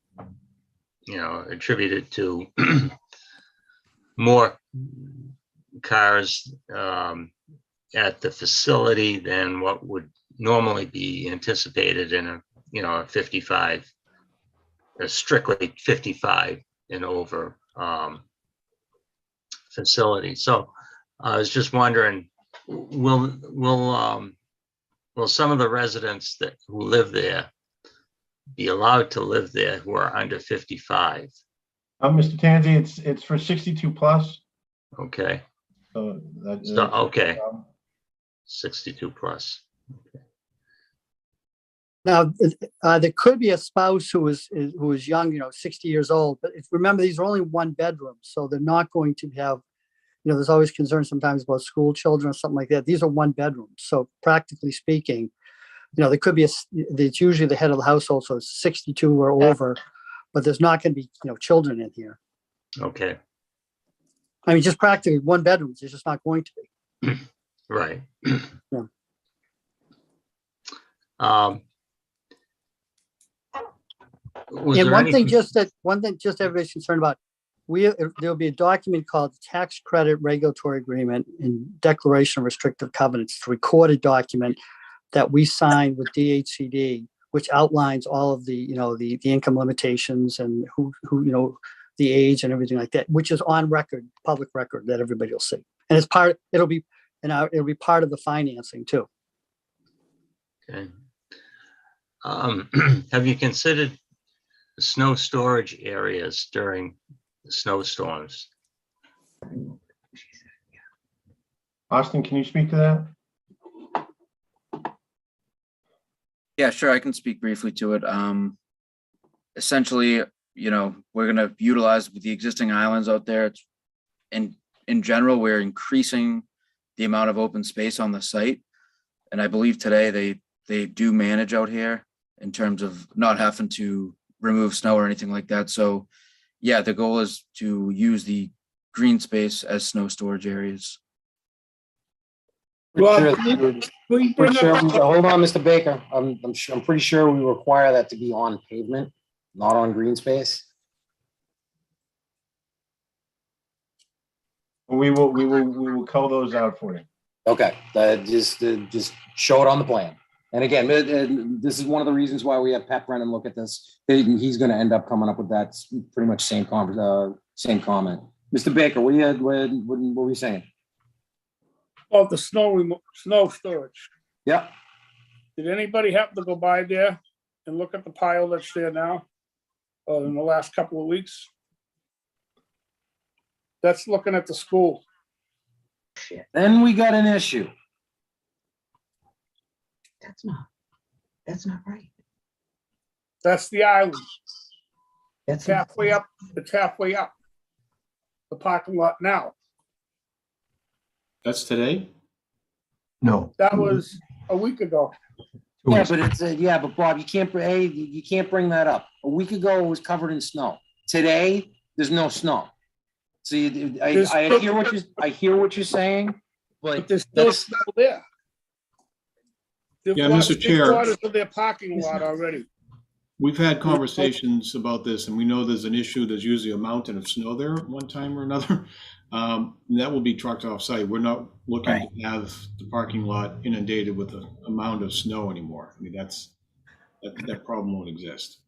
attributed to more cars at the facility than what would normally be anticipated in a 55, a strictly 55 and over facility. So I was just wondering, will some of the residents who live there be allowed to live there who are under 55? Mr. Tanzi, it's for 62 plus. Okay. So okay. 62 plus. Okay. Now, there could be a spouse who is young, 60 years old, but remember, these are only one bedroom, so they're not going to have, there's always concern sometimes about school children or something like that. These are one bedrooms. So practically speaking, there could be it's usually the head of the household, so it's 62 or over, but there's not going to be, children in here. Okay, I mean, just practically one bedroom, there's just not going to be. right. Yeah. Was And there one thing anything- just everybody's concerned about, there'll be a document called Tax Credit Regulatory Agreement and Declaration of Restrictive Covenants. It's a recorded document that we signed with DHCD, which outlines all of the, the income limitations and who, the age and everything like that, which is on record, public record that everybody will see. And it'll be part of the financing too. Okay. Have you considered snow storage areas during snowstorms? Austin, can you speak to that? Yeah, sure. I can speak briefly to it. Essentially, we're going to utilize the existing islands out there. It's, in general, we're increasing the amount of open space on the site. And I believe today they do manage out here in terms of not having to remove snow or anything like that. So yeah, the goal is to use the green space as snow storage areas. Rob, Pretty sure hold on, Mr. Baker. I'm pretty sure we require that to be on pavement, not on green space. We will call those out for you. Okay, just show it on the plan. And again, this is one of the reasons why we have Pat Brennan look at this. He's going to end up coming up with that pretty much same comment. Mr. Baker, what were you saying? About the snow storage. Yeah. Did anybody happen to go by there and look at the pile that's there now? In the last couple of weeks? That's looking at the school. Then we got an issue. That's not right. That's the island. That's It's halfway up. It's halfway up the parking lot now. That's today? No. That was a week ago. Yeah, but but Bob, you can't bring that up. A week ago, it was covered in snow. Today, there's no snow. So I hear what you're saying, but There's still snow there. They've Yeah, lost Mr. Chair. 3/4 of their parking lot already. We've had conversations about this, and we know there's an issue. There's usually a mountain of snow there at one time or another. That will be trucked off site. We're not looking to have the parking lot inundated with an amount of snow anymore. I mean, that problem won't exist.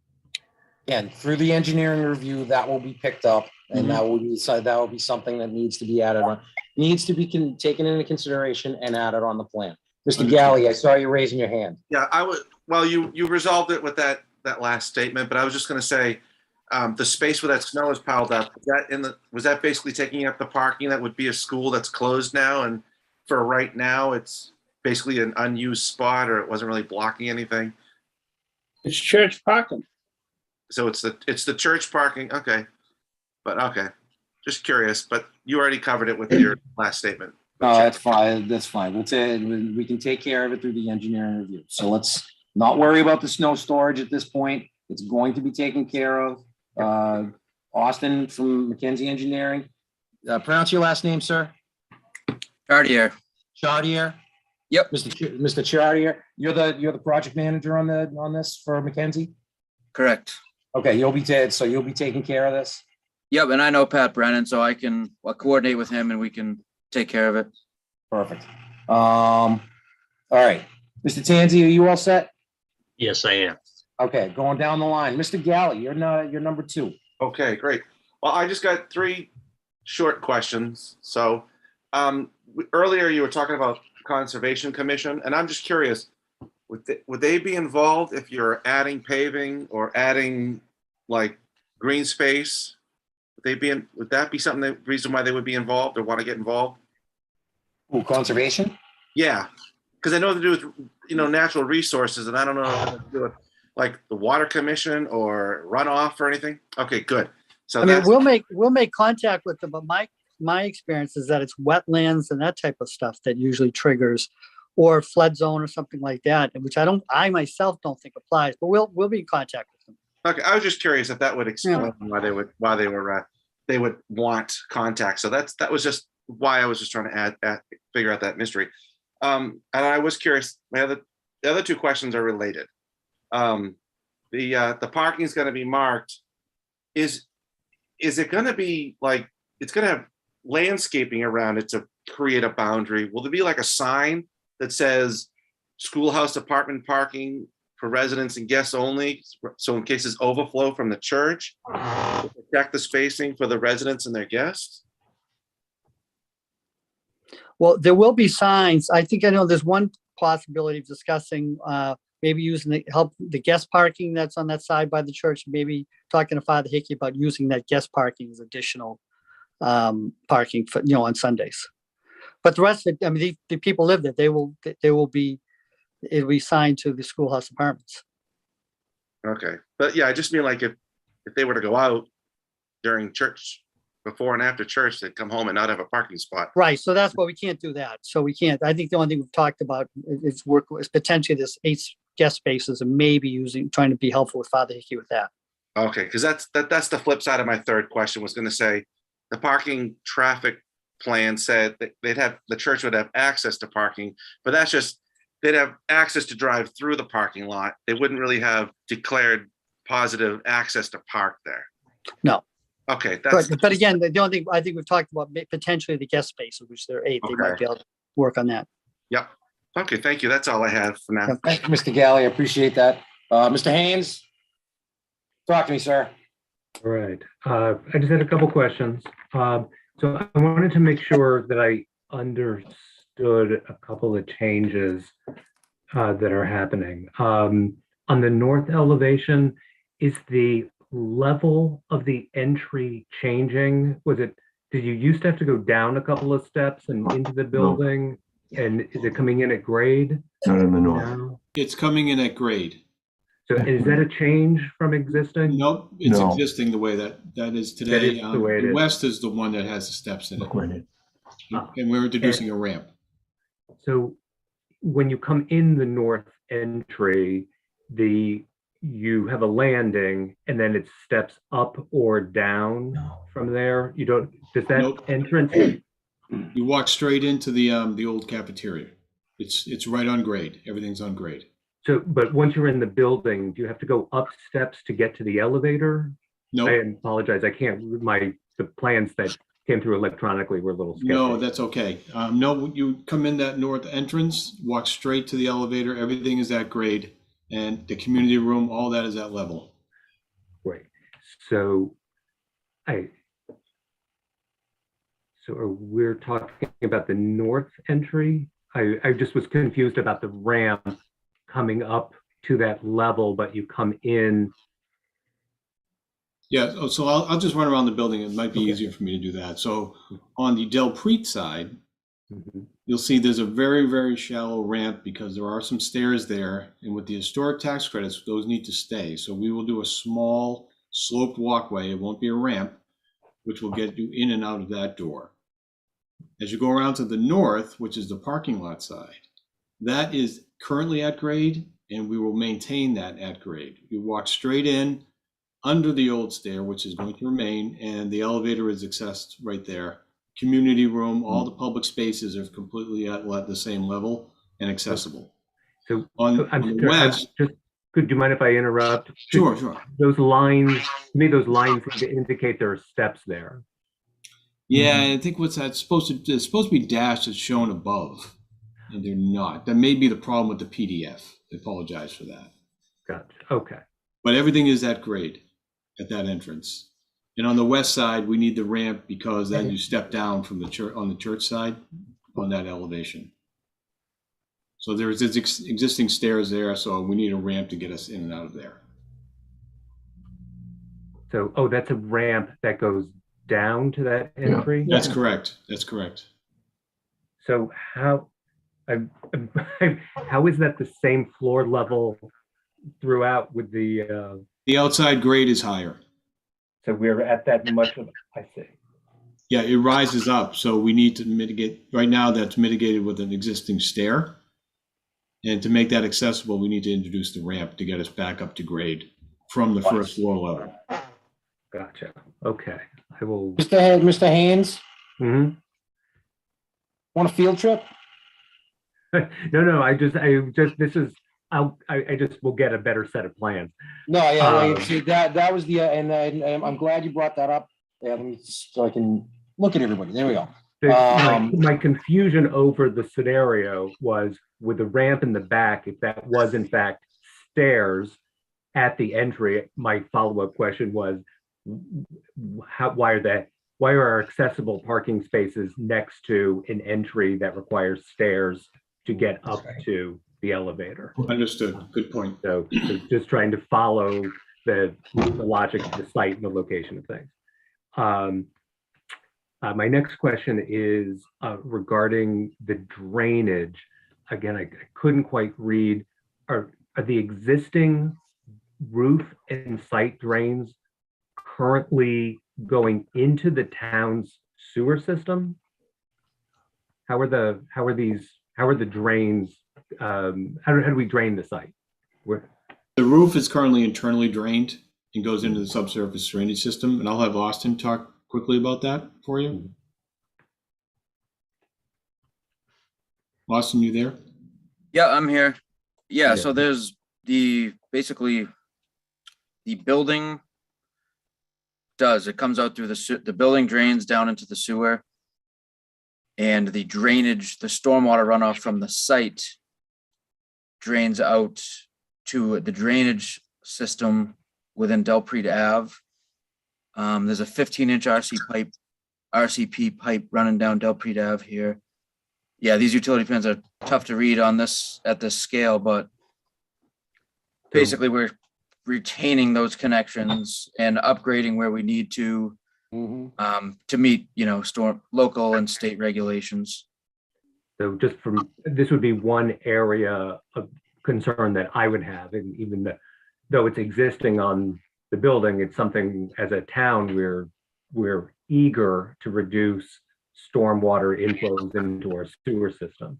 And through the engineering review, that will be picked up, and that will be something that needs to be added on, taken into consideration and added on the plan. Mr. Galley, I saw you raising your hand. Yeah, well, you resolved it with that last statement, but I was just going to say, the space where that snow is piled up, was that basically taking up the parking that would be a school that's closed now? And for right now, it's basically an unused spot, or it wasn't really blocking anything? It's church parking. So it's the church parking, okay. But okay, just curious, but you already covered it with your last statement. No, that's fine. That's fine. We can take care of it through the engineering review. So let's not worry about the snow storage at this point. It's going to be taken care of. Austin from McKenzie Engineering. Pronounce your last name, sir. Chartier. Chartier. Yep. Mr. Chartier. You're the project manager on this for McKenzie. Correct. Okay, you'll be taking care of this. Yep, and I know Pat Brennan, so I'll coordinate with him and we can take care of it. Perfect. All right, Mr. Tanzi, are you all set? Yes, I am. Okay, going down the line, Mr. Galley, you're number 2. Okay, great. Well, I just got 3 short questions. So earlier you were talking about Conservation Commission, and I'm just curious, would they be involved if you're adding paving or adding like green space? Would that be something reason why they would be involved or want to get involved? Ooh, conservation? Yeah, because I know to do with natural resources, and I don't know if it's to do with like the water commission or runoff or anything. Okay, good. So I mean, that's, we'll make contact with them, but my experience is that it's wetlands and that type of stuff that usually triggers, or flood zone or something like that, which I myself don't think applies, but we'll be in contact with them. okay. I was just curious if that would explain they would want contact. So that was just why I was just trying to figure out that mystery. And I was curious. The other two questions are related. The parking is going to be marked. Is it going to be like it's going to have landscaping around it to create a boundary? Will there be like a sign that says schoolhouse apartment parking for residents and guests only? So in case there's overflow from the church, to protect the spacing for the residents and their guests? Well, there will be signs. I think I know there's one possibility of discussing maybe using the guest parking that's on that side by the church, maybe talking to Father Hickey about using that guest parking as additional parking for, on Sundays. But the rest of it, I mean, the people live there, it'll be signed to the schoolhouse apartments. Okay. But yeah, I just mean like if they were to go out during church, before and after church, they'd come home and not have a parking spot. Right. So that's why we can't do that. So we can't. I think the only thing we've talked about is potentially this 8 guest spaces and maybe trying to be helpful with Father Hickey with that. Okay, because that's the flip side of my third question. Was going to say the parking traffic plan said that the church would have access to parking, but that's just they'd have access to drive through the parking lot. They wouldn't really have declared positive access to park there. No. Okay, but again, the only thing I think we've talked about potentially the guest spaces, which there are 8. They might be able to work on that. Yep. Okay, thank you. That's all I have for now. Thank you, Mr. Galley. I appreciate that. Mr. Haynes, talk to me, sir. All right. I just had a couple questions. So I wanted to make sure that I understood a couple of changes that are happening. On the north elevation, is the level of the entry changing? Did you used to have to go down a couple of steps and into the building? No. And is it coming in at grade? Not in the north. Now? It's coming in at grade. So is that a change from existing? Nope, it's existing the way that is today. That is the way it is. West is the one that has the steps in it. And we're introducing a ramp. So when you come in the north entry, you have a landing and then it steps up or down from there. Does that entrance? You walk straight into the old cafeteria. It's right on grade. Everything's on grade. So, but once you're in the building, do you have to go up steps to get to the elevator? No. I apologize. I can't, the plans that came through electronically were a little sketchy. No, that's okay. No, you come in that north entrance, walk straight to the elevator. Everything is at grade. And the community room, all that is at level. Great. So we're talking about the north entry. I just was confused about the ramp coming up to that level, but you come in. Yeah, so I'll just run around the building. It might be easier for me to do that. So on the Del Preet side, you'll see there's a very, very shallow ramp because there are some stairs there. And with the historic tax credits, those need to stay. So we will do a small sloped walkway. It won't be a ramp, which will get you in and out of that door. As you go around to the north, which is the parking lot side, that is currently at grade, and we will maintain that at grade. You walk straight in under the old stair, which is going to remain, and the elevator is accessed right there. Community room, all the public spaces are completely at the same level and accessible. So on the west, could you mind if I interrupt? Sure. Those lines, to me, those lines indicate there are steps there. Yeah, I think it's supposed to be dashed as shown above, and they're not. That may be the problem with the PDF. I apologize for that. Gotcha. Okay. But everything is at grade at that entrance. And on the west side, we need the ramp because then you step down from the church on the church side on that elevation. So there's existing stairs there, so we need a ramp to get us in and out of there. So, that's a ramp that goes down to that entry? That's correct. That's correct. So how is that the same floor level throughout with the, The outside grade is higher. so we're at that much of, I see. Yeah, it rises up, so we need to mitigate, right now that's mitigated with an existing stair. And to make that accessible, we need to introduce the ramp to get us back up to grade from the first floor level. Gotcha. Okay. I will. Mr. Haynes, Mhm. want a field trip? No, I just, this is, I just will get a better set of plans. No, yeah, Um, see, that was the, and I'm glad you brought that up. Yeah, let me, so I can look at everybody. There we go. My confusion over the scenario was with the ramp in the back, if that was in fact stairs at the entry, my follow-up question was, why are our accessible parking spaces next to an entry that requires stairs to get up to the elevator? Understood. Good point. So just trying to follow the logic of the site and the location of things. My next question is regarding the drainage. Again, I couldn't quite read. Are the existing roof and site drains currently going into the town's sewer system? How are the drains? How do we drain the site? The roof is currently internally drained and goes into the subsurface drainage system, and I'll have Austin talk quickly about that for you. Austin, you there? Yeah, I'm here. Yeah, Yeah. so there's basically the building it comes out through the building, drains down into the sewer, and the drainage, the stormwater runoff from the site drains out to the drainage system within Delpreet Ave. There's a 15-inch RCP pipe running down Delpreet Ave here. Yeah, these utility plans are tough to read on this at this scale, but basically we're retaining those connections and upgrading where we need to meet, local and state regulations. So just this would be one area of concern that I would have, and even though it's existing on the building, it's something as a town we're eager to reduce stormwater inflows into our sewer system.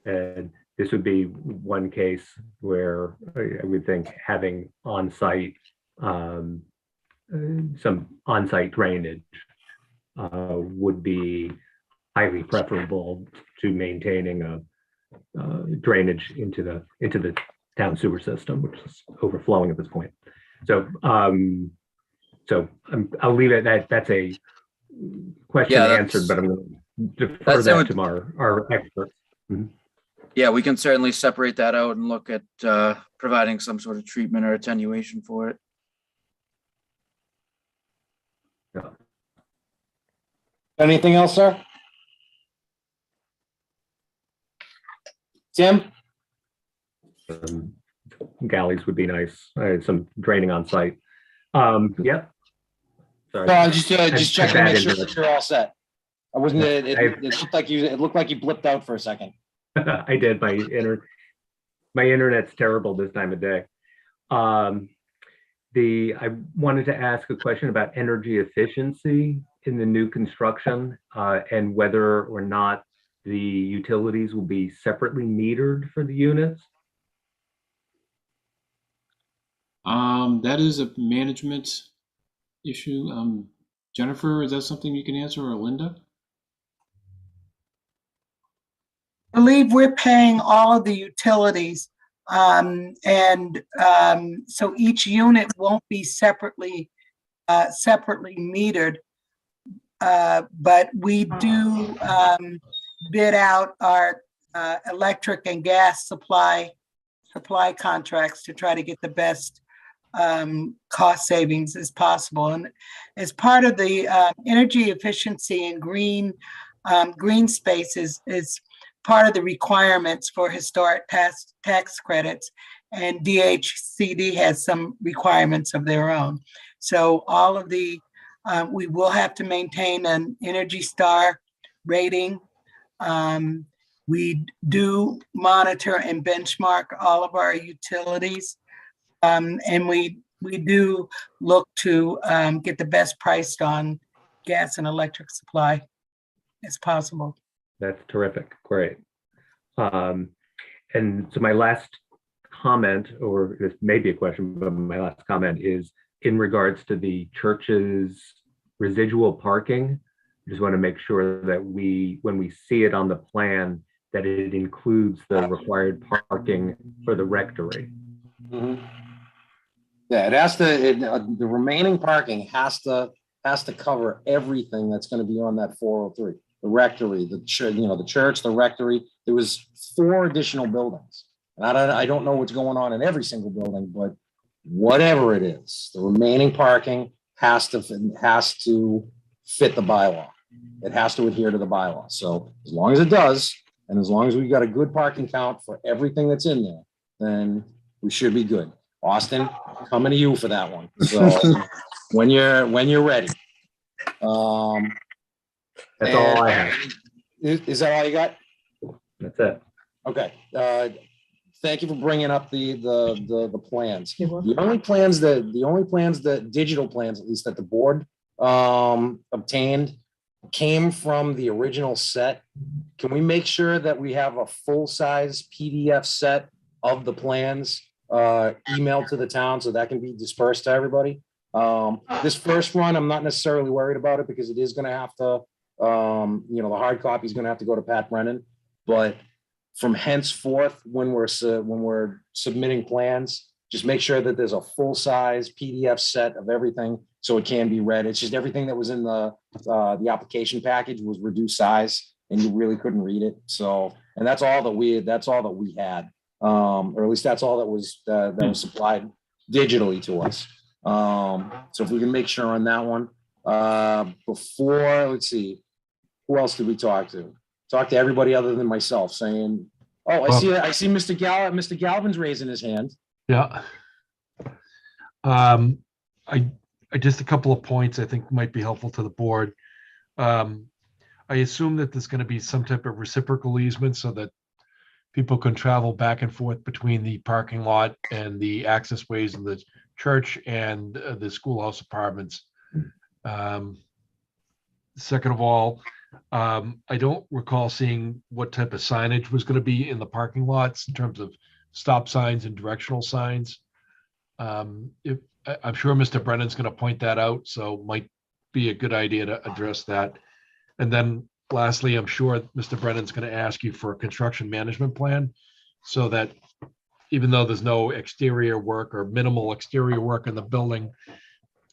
And this would be one case where I would think having on-site, some on-site drainage would be highly preferable to maintaining a drainage into the town sewer system, which is overflowing at this point. So, I'll leave it at that's a question answered, but I'm going to defer that to our experts. Mm-hmm. Yeah, we can certainly separate that out and look at providing some sort of treatment or attenuation for it. Yeah. Anything else, sir? Tim? Galleys would be nice. Some draining on site. Yep. Sorry. No, I'm just checking to make sure internet. that you're all set. I wasn't. It looked like you blipped out for a second. I did. My internet's terrible this time of day. I wanted to ask a question about energy efficiency in the new construction and whether or not the utilities will be separately metered for the units. That is a management issue. Jennifer, is that something you can answer, or Linda? I believe we're paying all of the utilities. So each unit won't be separately metered. But we do bid out our electric and gas supply contracts to try to get the best cost savings as possible. And as part of the energy efficiency and green spaces is part of the requirements for historic tax credits, and DHCD has some requirements of their own. So all of the we will have to maintain an Energy Star rating. We do monitor and benchmark all of our utilities. And we do look to get the best priced on gas and electric supply as possible. That's terrific. Great. And so my last comment, or this may be a question, but my last comment is in regards to the church's residual parking. I just want to make sure that when we see it on the plan, that it includes the required parking for the rectory. Mhm. Yeah, it has to, the remaining parking has to cover everything that's going to be on that 403. The rectory, the church, the rectory. There was 4 additional buildings. And I don't know what's going on in every single building, but whatever it is, the remaining parking has to fit the bylaw. It has to adhere to the bylaw. So as long as it does, and as long as we've got a good parking count for everything that's in there, then we should be good. Austin, coming to you for that one. So when you're ready. That's all I have. Is that all you got? That's it. Okay. Thank you for bringing up the plans. The only plans that digital plans, at least that the board obtained, came from the original set. Can we make sure that we have a full-size PDF set of the plans emailed to the town so that can be dispersed to everybody? This first run, I'm not necessarily worried about it because it is going to have to, the hard copy is going to have to go to Pat Brennan. But from henceforth, when we're submitting plans, just make sure that there's a full-size PDF set of everything so it can be read. It's just everything that was in the application package was reduced size and you really couldn't read it. So, and that's all that we had, or at least that's all that was supplied digitally to us. So if we can make sure on that one, before, let's see, who else did we talk to? Talk to everybody other than myself saying, oh, I see Mr. Galvin's raising his hand. Yeah. I just a couple of points I think might be helpful to the board. I assume that there's going to be some type of reciprocal easement so that people can travel back and forth between the parking lot and the access ways of the church and the schoolhouse apartments. Second of all, I don't recall seeing what type of signage was going to be in the parking lots in terms of stop signs and directional signs. I'm sure Mr. Brennan's going to point that out, so it might be a good idea to address that. And then lastly, I'm sure Mr. Brennan's going to ask you for a construction management plan so that even though there's no exterior work or minimal exterior work in the building,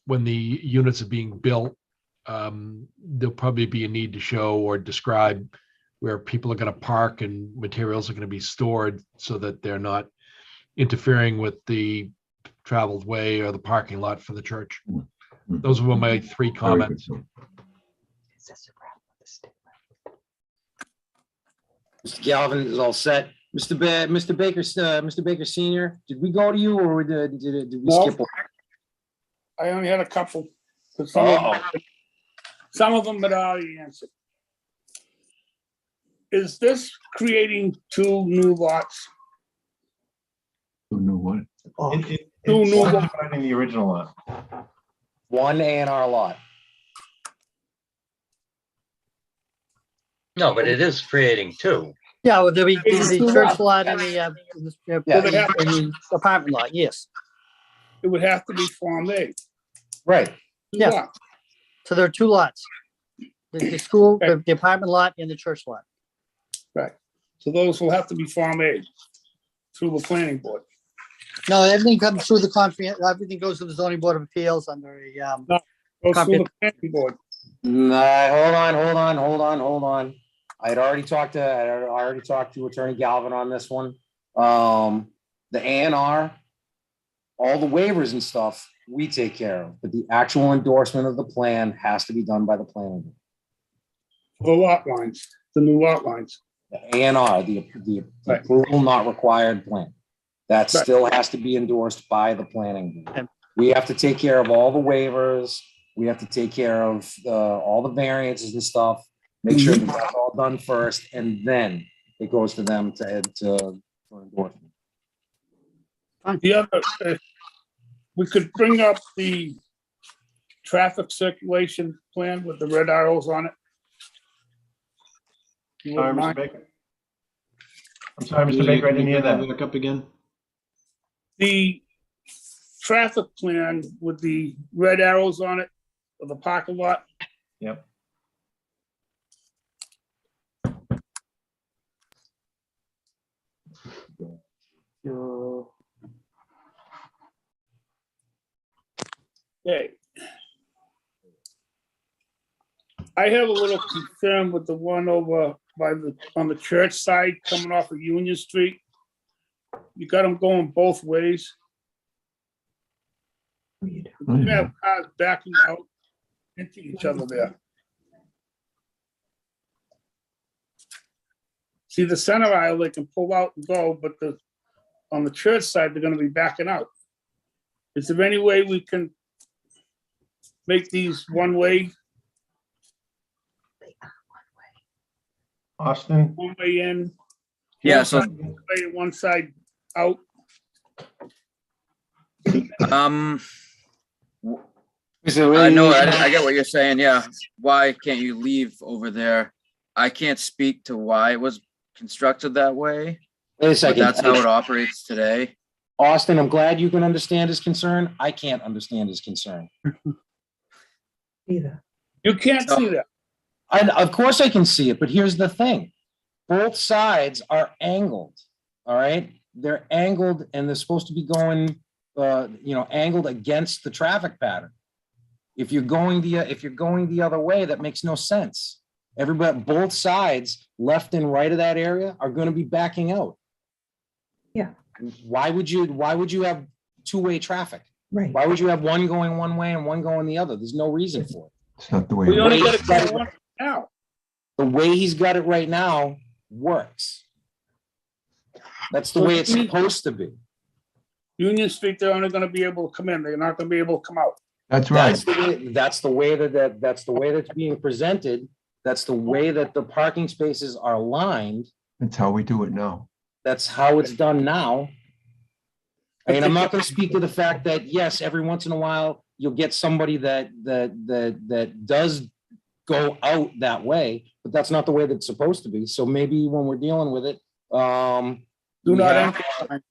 when the units are being built, there'll probably be a need to show or describe where people are going to park and materials are going to be stored so that they're not interfering with the traveled way or the parking lot for the church. Those were my 3 comments. Mr. Galvin is all set. Mr. Baker Senior, did we go to you or did we skip one? I only had a couple. But some of them had already answered. Is this creating 2 new lots? Who knew what? Two new lots. Finding the original lot. 1 A&R lot. No, but it is creating 2. Yeah, well, there'll be the church lot and the apartment lot, yes. It would have to be Form A. Right. Yeah. Lots. So there are 2 lots. The school, the apartment lot and the church lot. Right. So those will have to be Form A through the planning board. No, everything comes through everything goes to the zoning board of appeals under a, Goes through the planning board. Hold on. I already talked to Attorney Galvin on this one. The A&R, all the waivers and stuff, we take care of, but the actual endorsement of the plan has to be done by the planning board. The lot lines, the new lot lines. The A&R, the approval not required plan. That still has to be endorsed by the planning board. We have to take care of all the waivers. We have to take care of all the variances and stuff. Make sure that that's all done first, and then it goes to them for endorsement. The other, we could bring up the traffic circulation plan with the red arrows on it. You Sorry, wouldn't Mr. mind? Baker. I'm sorry, Mr. Baker, I didn't hear that. Back up again. The traffic plan with the red arrows on it of the parking lot. Yep. Okay. I have a little concern with the one over by on the church side coming off of Union Street. You got them going both ways. You have cars backing out into each other there. See, the center aisle, they can pull out and go, but on the church side, they're gonna be backing out. Is there any way we can make these one-way, Austin? one way in? Yeah, so, One side out? I know, I get what you're saying, yeah. Why can't you leave over there? I can't speak to why it was constructed that way, Wait a but second. that's how it operates today. Austin, I'm glad you can understand his concern. I can't understand his concern. You can't see that. Of course I can see it, but here's the thing. Both sides are angled, all right? They're angled and they're supposed to be going, angled against the traffic pattern. If you're going the other way, that makes no sense. Everybody, both sides, left and right of that area, are going to be backing out. Yeah. Why would you have two-way traffic? Right. Why would you have one going one way and one going the other? There's no reason for it. It's not the way. We only Wait, got to go one now. The way he's got it right now works. That's the way it's supposed to be. Union Street, they're only gonna be able to come in. They're not gonna be able to come out. That's right. That's the way that's being presented. That's the way that the parking spaces are lined. That's how we do it now. That's how it's done now. I mean, I'm not going to speak to the fact that, yes, every once in a while, you'll get somebody that does go out that way, but that's not the way that's supposed to be. So maybe when we're dealing with it, Do not enter.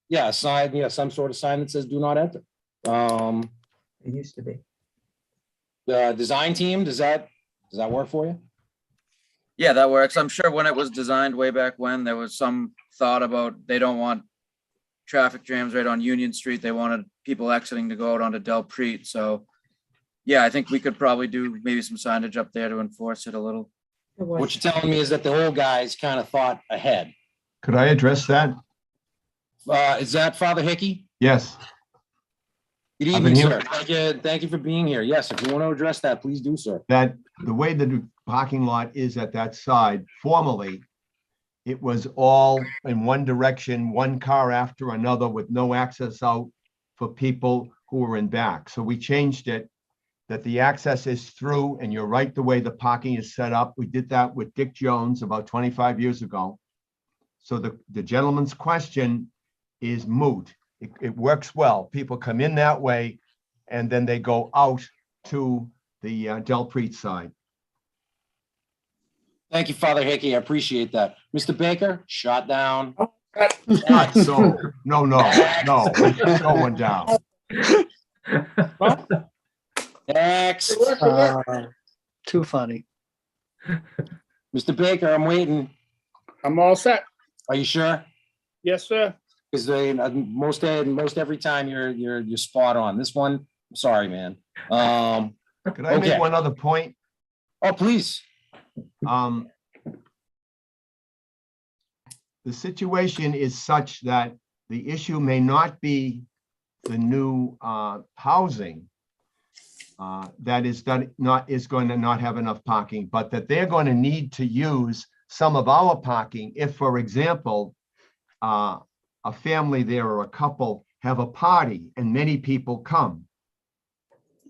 yeah, sign, yeah, some sort of sign that says do not enter. It used to be. The design team, does that work for you? Yeah, that works. I'm sure when it was designed way back when, there was some thought about they don't want traffic jams right on Union Street. They wanted people exiting to go out onto Del Preet. So yeah, I think we could probably do maybe some signage up there to enforce it a little. What you're telling me is that the old guys kind of thought ahead. Could I address that? Is that Father Hickey? Yes. Good I've been evening, here. sir. Thank you for being here. Yes, if you want to address that, please do, sir. That the way the parking lot is at that side, formerly, it was all in one direction, one car after another with no access out for people who were in back. So we changed it that the access is through, and you're right, the way the parking is set up. We did that with Dick Jones about 25 years ago. So the gentleman's question is moot. It works well. People come in that way and then they go out to the Del Preet side. Thank you, Father Hickey. I appreciate that. Mr. Baker, shot down. Not so. No, it's going down. Next. Too funny. Mr. Baker, I'm waiting. I'm all set. Are you sure? Yes, sir. Because most every time you're spot on. This one, I'm sorry, man. Could I make one other point? Oh, please. The situation is such that the issue may not be the new housing that is going to not have enough parking, but that they're going to need to use some of our parking if, for example, a family there or a couple have a party and many people come.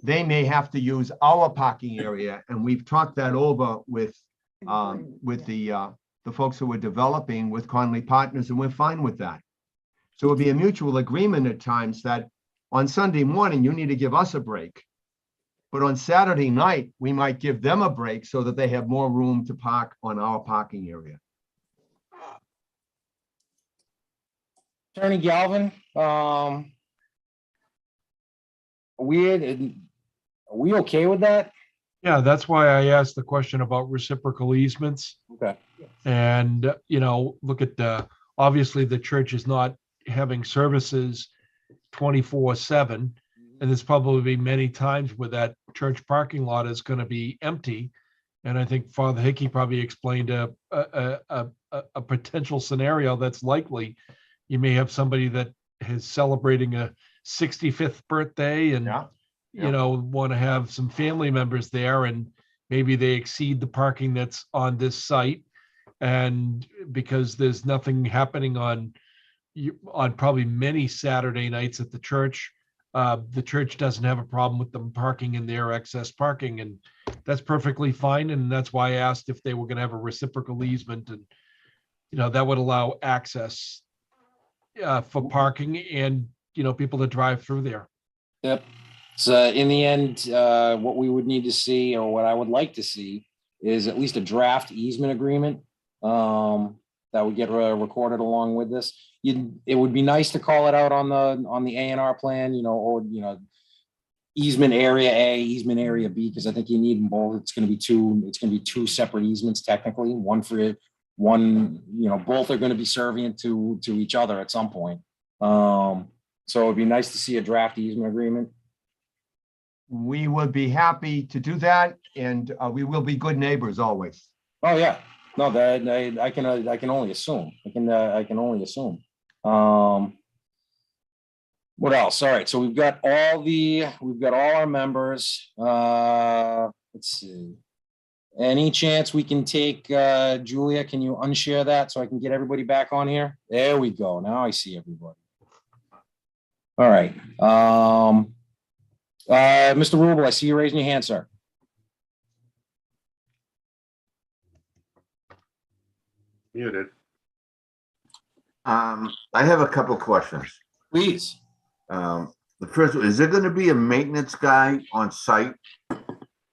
They may have to use our parking area, and we've talked that over with the the folks who are developing with Conley Partners, and we're fine with that. So it'll be a mutual agreement at times that on Sunday morning, you need to give us a break. But on Saturday night, we might give them a break so that they have more room to park on our parking area. Attorney Galvin, are we okay with that? Yeah, that's why I asked the question about reciprocal easements. Okay. And, look at, obviously the church is not having services 24/7. And there's probably many times where that church parking lot is going to be empty. And I think Father Hickey probably explained a potential scenario that's likely. You may have somebody that is celebrating a 65th birthday and, want to have some family members there, and maybe they exceed the parking that's on this site. And because there's nothing happening on probably many Saturday nights at the church doesn't have a problem with them parking in their excess parking, and that's perfectly fine. And that's why I asked if they were going to have a reciprocal easement, and that would allow access for parking and people to drive through there. Yep. So in the end, what we would need to see, or what I would like to see, is at least a draft easement agreement that would get recorded along with this. It would be nice to call it out on the A&R plan, or easement area A, easement area B, because I think you need them both. It's going to be two separate easements technically. Both are going to be servient to each other at some point. So it'd be nice to see a draft easement agreement. We would be happy to do that, and we will be good neighbors always. Oh, yeah. No, that I can only assume. I can only assume. What else? All right. So we've got all our members. Let's see. Any chance we can take Julia? Can you unshare that so I can get everybody back on here? There we go. Now I see everybody. All right. Mr. Rubel, I see you raising your hand, sir. Muted. I have a couple questions. Please. The first one, is there going to be a maintenance guy on site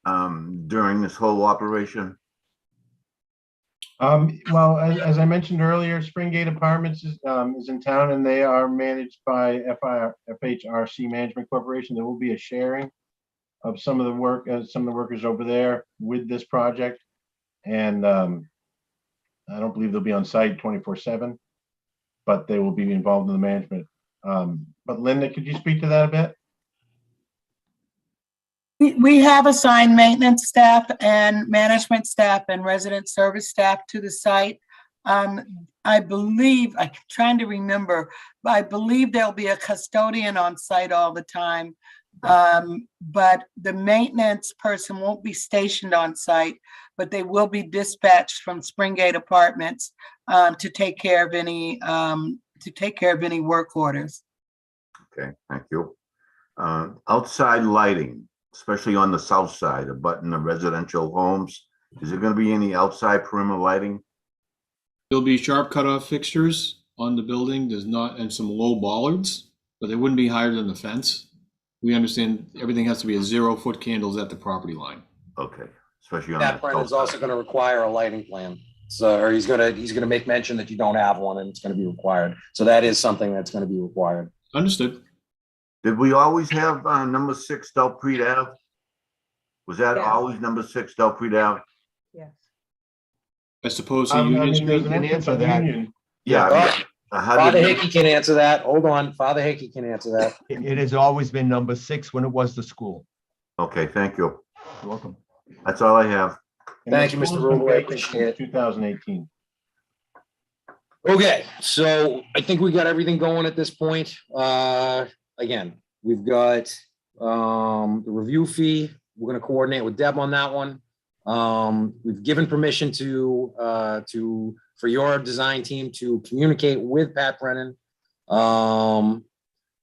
during this whole operation? Well, as I mentioned earlier, Springgate Apartments is in town, and they are managed by FHRC Management Corporation. There will be a sharing of some of the workers over there with this project, and I don't believe they'll be on site 24/7, but they will be involved in the management. But Linda, could you speak to that a bit? We have assigned maintenance staff and management staff and resident service staff to the site. I believe, I'm trying to remember, but I believe there'll be a custodian on site all the time. But the maintenance person won't be stationed on site, but they will be dispatched from Springgate Apartments to take care of any work orders. Okay, thank you. Outside lighting, especially on the south side, abutting the residential homes, is there going to be any outside perimeter lighting? There'll be sharp cutoff fixtures on the building. And some low bollards, but they wouldn't be higher than the fence. We understand everything has to be a 0-foot candles at the property line. Okay, especially on That Brendan's also going to require a lighting plan. So, or he's going to make mention that you don't have one, and it's going to be required. So that is something that's going to be required. Understood. Did we always have number 6 Delpreet Ave? Was that always number 6 Delpreet Ave? Yes. As opposed to Union Street? Can answer that. Yeah. Father Hickey can answer that. Hold on. Father Hickey can answer that. It has always been number 6 when it was the school. Okay, thank you. You're welcome. That's all I have. Thank you, Mr. Rubel. I appreciate it. 2018. Okay, so I think we got everything going at this point. Again, we've got the review fee. We're going to coordinate with Deb on that one. We've given permission for your design team to communicate with Pat Brennan.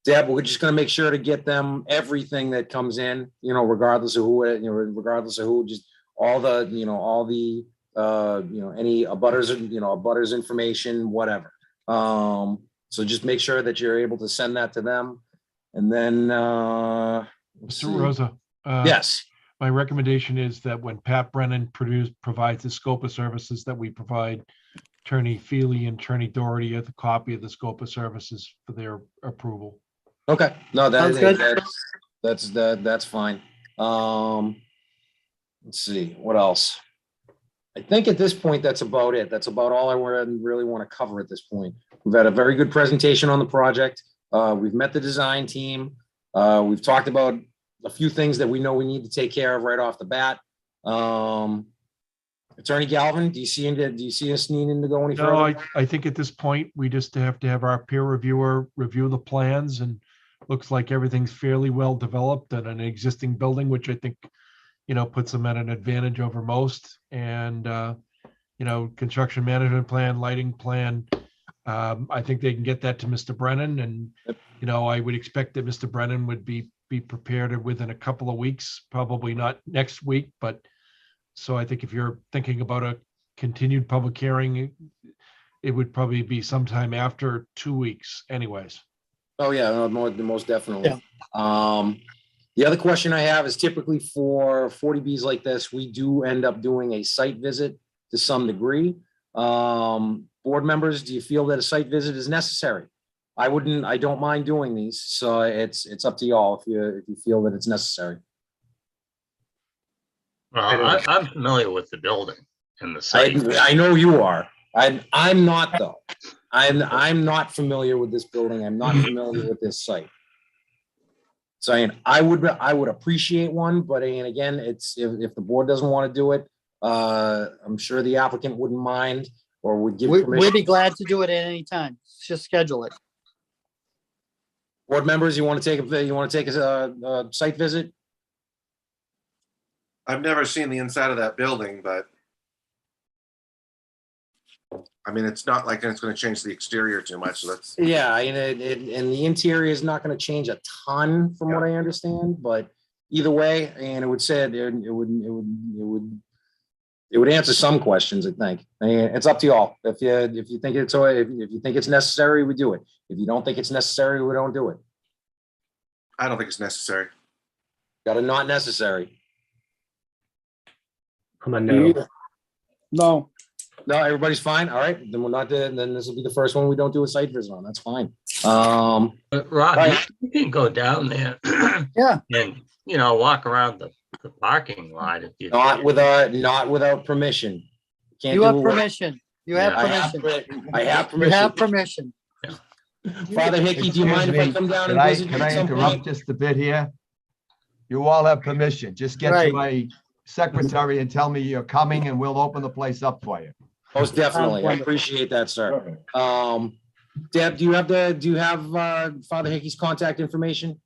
Deb, we're just going to make sure to get them everything that comes in, regardless of who, just all the any abutters information, whatever. So just make sure that you're able to send that to them. And then, let's see. Mr. Rosa. Yes. My recommendation is that when Pat Brennan provides the scope of services, that we provide Attorney Feely and Attorney Doherty a copy of the scope of services for their approval. Okay, no, Sounds good. that's fine. Let's see, what else? I think at this point, that's about it. That's about all I really want to cover at this point. We've had a very good presentation on the project. We've met the design team. We've talked about a few things that we know we need to take care of right off the bat. Attorney Galvin, do you see us needing to go any further? No, I think at this point, we just have to have our peer reviewer review the plans, and looks like everything's fairly well developed and an existing building, which I think, puts them at an advantage over most. And, construction management plan, lighting plan, I think they can get that to Mr. Brennan, and, I would expect that Mr. Brennan would be prepared within a couple of weeks, probably not next week, but so I think if you're thinking about a continued public hearing, it would probably be sometime after 2 weeks anyways. Oh, yeah, no, most definitely. Yeah. The other question I have is typically for 40Bs like this, we do end up doing a site visit to some degree. Board members, do you feel that a site visit is necessary? I don't mind doing these, so it's up to y'all if you feel that it's necessary. Well, I'm familiar with the building and the site. I know you are. I'm not though. I'm not familiar with this building. I'm not familiar with this site. So I would appreciate one, but again, it's if the board doesn't want to do it, I'm sure the applicant wouldn't mind or would give permission. We'd be glad to do it at any time. Just schedule it. Board members, you want to take a site visit? I've never seen the inside of that building, but I mean, it's not like it's going to change the exterior too much. So that's Yeah, and the interior is not going to change a ton from what I understand, but either way, and it would answer some questions, I think. It's up to y'all. If you think it's necessary, we do it. If you don't think it's necessary, we don't do it. I don't think it's necessary. Got a not necessary. I'm a no. No, No, everybody's fine. All right, then we're not. Then this will be the first one we don't do a site visit on. That's fine. But Rob, Right. you can go down there. Yeah. And, walk around the parking lot if you. Not without permission. Can't You do have a- permission. You have I have permission. I have You permission. have permission. Father Hickey, do you mind if I Excuse come me, down can and I, visit you can at I some interrupt point? just a bit here? You all have permission. Just get to Right. my secretary and tell me you're coming and we'll open the place up for you. Most definitely. I wonderful. appreciate that, sir. Deb, do you have Father Hickey's contact information?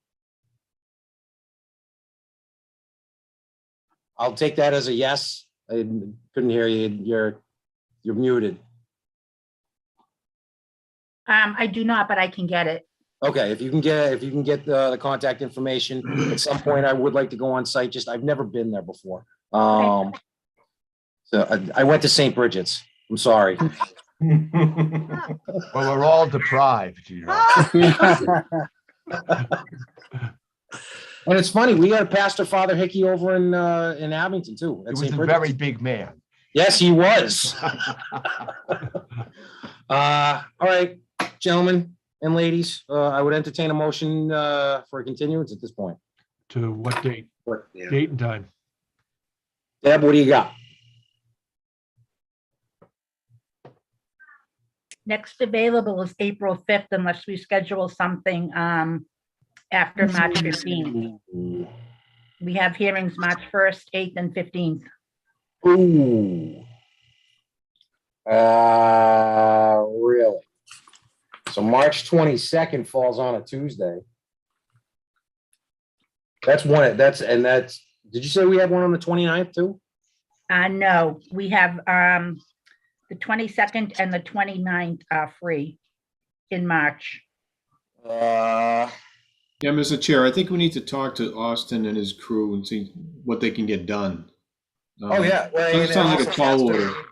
I'll take that as a yes. I couldn't hear you. You're muted. I do not, but I can get it. Okay, if you can get the contact information, at some point I would like to go on site. I've never been there before. So I went to St. Bridget's. I'm sorry. Well, we're all deprived, And it's funny, we had Pastor Father Hickey over in Abington too. He at was St. a Bridget's. very big man. Yes, he was. All right, gentlemen and ladies, I would entertain a motion for a continuance at this point. To what date? Yeah. Date and time. Deb, what do you got? Next available is April 5th unless we schedule something after March 15th. We have hearings March 1st, 8th, and 15th. Ooh. Really? So March 22nd falls on a Tuesday. Did you say we have one on the 29th too? No, we have the 22nd and the 29th are free in March. Yeah, Mr. Chair, I think we need to talk to Austin and his crew and see what they can get done. Oh, yeah. Well, Doesn't and sound like a also tall Pat's order, gonna-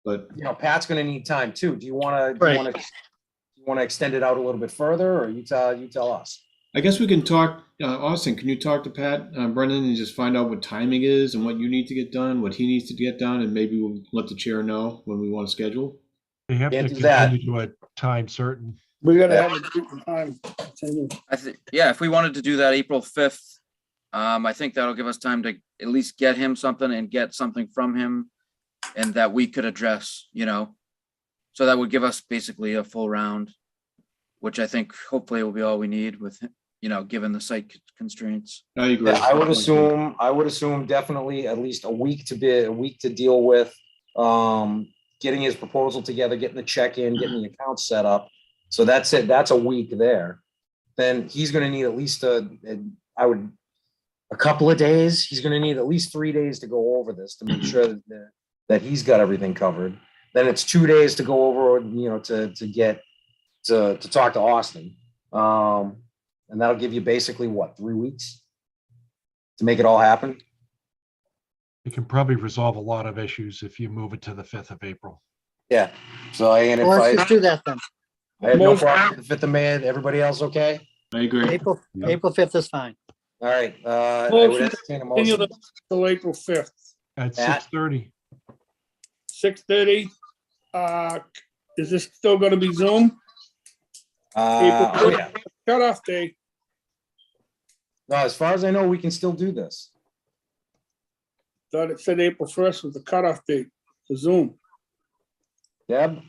but You know, Pat's gonna need time too. Do you wanna, Right. you wanna extend it out a little bit further, or you tell us? I guess we can talk, Austin, can you talk to Pat, Brennan, and just find out what timing is and what you need to get done, what he needs to get done, and maybe we'll let the chair know when we want to schedule? They have to Can't do that. continue to a time certain. We gotta Yeah. have a different time. Continue. I think, yeah, if we wanted to do that April 5th, I think that'll give us time to at least get him something and get something from him and that we could address, you know? So that would give us basically a full round, which I think hopefully will be all we need with, you know, given the site constraints. I agree. Yeah, I would assume definitely at least a week to deal with, getting his proposal together, getting the check in, getting the account set up. So that's it. That's a week there. Then he's gonna need at least a couple of days. He's gonna need at least 3 days to go over this to make sure that he's got everything covered. Then it's 2 days to go over, you know, to talk to Austin. And that'll give you basically what, 3 weeks to make it all happen? You can probably resolve a lot of issues if you move it to the 5th of April. Yeah. So and if Well, let's just do that then. I had no problem with the 5th of May, everybody else okay? I agree. April 5th is fine. All right, I would Motion entertain a Continue motion. till April 5th, At Pat? 6:30. 6:30. Is this still gonna be Zoom? Oh, yeah. Cutoff day. No, as far as I know, we can still do this. Thought it said April 1st was the cutoff date for Zoom. Deb?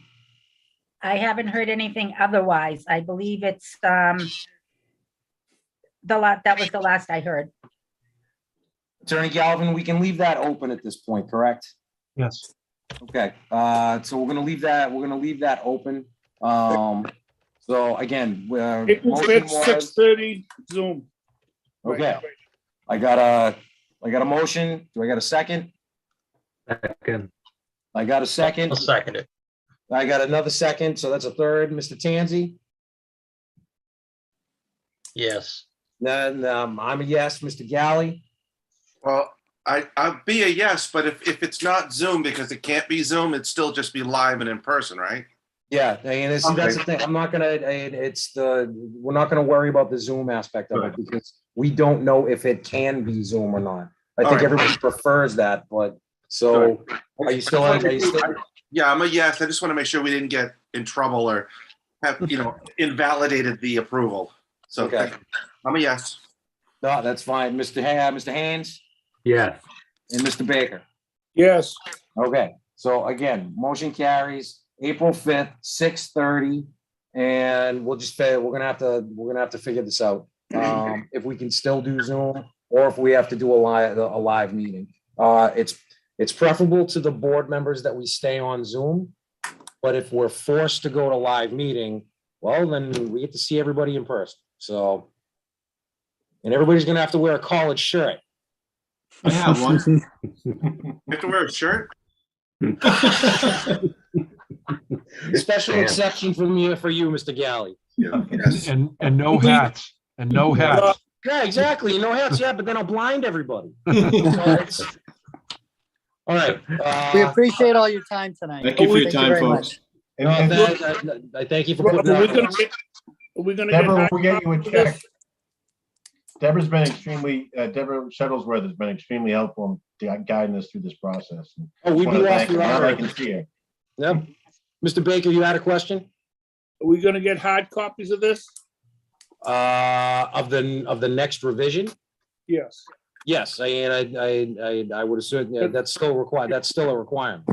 I haven't heard anything otherwise. I believe it's, that was the last I heard. Attorney Galvin, we can leave that open at this point, correct? Yes. Okay, so we're gonna leave that open. So again, April motion 5th, was- 6:30, Zoom. Okay, I got a motion. Do I got a second? Second. I got a second. I'll second it. I got another second, so that's a third. Mr. Tanzi? Yes. Then I'm a yes. Mr. Galley? Well, I'd be a yes, but if it's not Zoom, because it can't be Zoom, it'd still just be live and in person, right? Yeah, and see, that's the thing. I'm not gonna, we're not gonna worry about the Zoom aspect of it because we don't know if it can be Zoom or not. I think Alright. everybody prefers that, but so are you still? Yeah, I'm a yes. I just want to make sure we didn't get in trouble or have, invalidated the approval. So Okay. I'm a yes. No, that's fine. Mr. Haynes Yes. and Mr. Baker. Yes. Okay, so again, motion carries April 5th, 6:30. And we're gonna have to figure this out. If we can still do Zoom or if we have to do a live meeting. It's preferable to the board members that we stay on Zoom. But if we're forced to go to live meeting, well, then we get to see everybody in person. So. And everybody's gonna have to wear a collared shirt. I have one. You have to wear a shirt? Special exception for you, Mr. Galley. Yes. And no hats. And no hats. Yeah, exactly. No hats, yeah, but then I'll blind everybody. So it's- All right. We appreciate all your time tonight. Thank you for your time, very folks. much. I thank you for putting Are we that. gonna get- are we gonna get Deborah, hot we'll get you a copies of this? check. Deborah Shuttlesworth has been extremely helpful in guiding us through this process. Oh, we'd Wanna be thank off her. the I hour. can see her. Yep. Mr. Baker, you had a question? Are we gonna get hard copies of this? Of the next revision? Yes. Yes, I would assume, yeah, that's still required. That's still a requirement.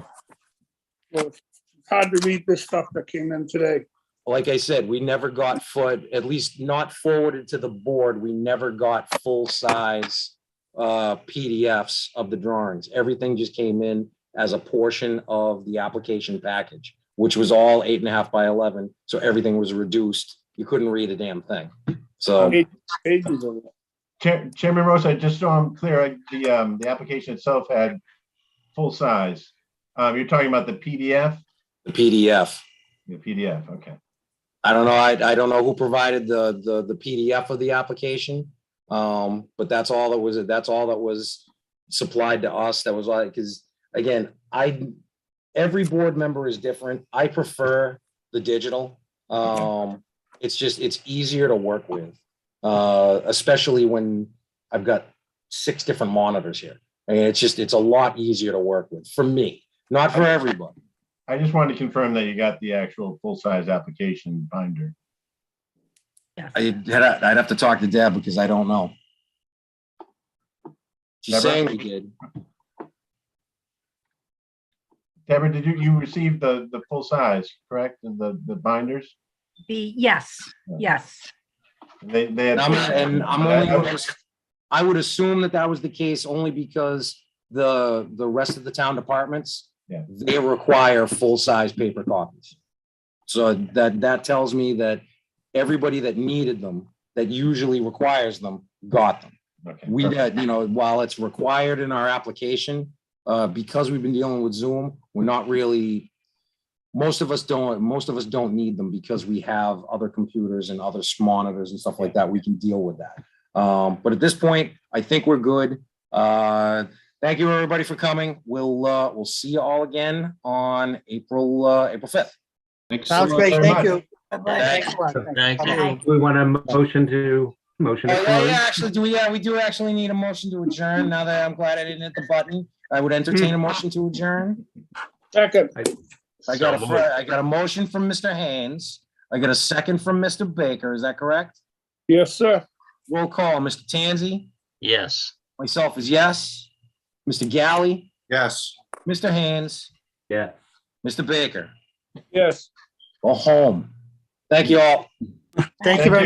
Well, it's hard to read this stuff that came in today. Like I said, we never got at least not forwarded to the board. We never got full-size PDFs of the drawings. Everything just came in as a portion of the application package, which was all 8.5 by 11. So everything was reduced. You couldn't read a damn thing. So Pages of it. Chairman Rosa, just so I'm clear, the application itself had full size. You're talking about the PDF? the PDF. The PDF, okay. I don't know. I don't know who provided the PDF of the application. But that's all that was supplied to us that was like, because again, every board member is different. I prefer the digital. It's easier to work with, especially when I've got 6 different monitors here. I mean, it's a lot easier to work with for me, not for everybody. I just wanted to confirm that you got the actual full-size application binder. I'd have to talk to Deb because I don't know. She's Deborah? saying we did. Deborah, did you receive the full size, correct? And the binders? Yes, yes. They had. I would assume that was the case only because the rest of the town departments, they require full-size paper copies. So that tells me that everybody that needed them, that usually requires them, got them. Okay, We got, while it's required in our application, because we've been dealing with Zoom, we're not really, most of us don't need them because we have other computers and other monitors and stuff like that. We can deal with that. But at this point, I think we're good. Thank you, everybody, for coming. We'll see you all again on April 5th. Thanks. Sounds great. Thank you. Thanks. Thank you. Bye. We want a motion to close. Actually, we do actually need a motion to adjourn. Now that I'm glad I didn't hit the button, I would entertain a motion to adjourn. Second. I got a motion from Mr. Haynes. I got a second from Mr. Baker. Is that correct? Yes, sir. Roll call. Mr. Tanzi? Yes. Myself is yes. Mr. Galley? Yes. Mr. Haynes? Yeah. Mr. Baker? Yes. Go home. Thank you all. Thank you very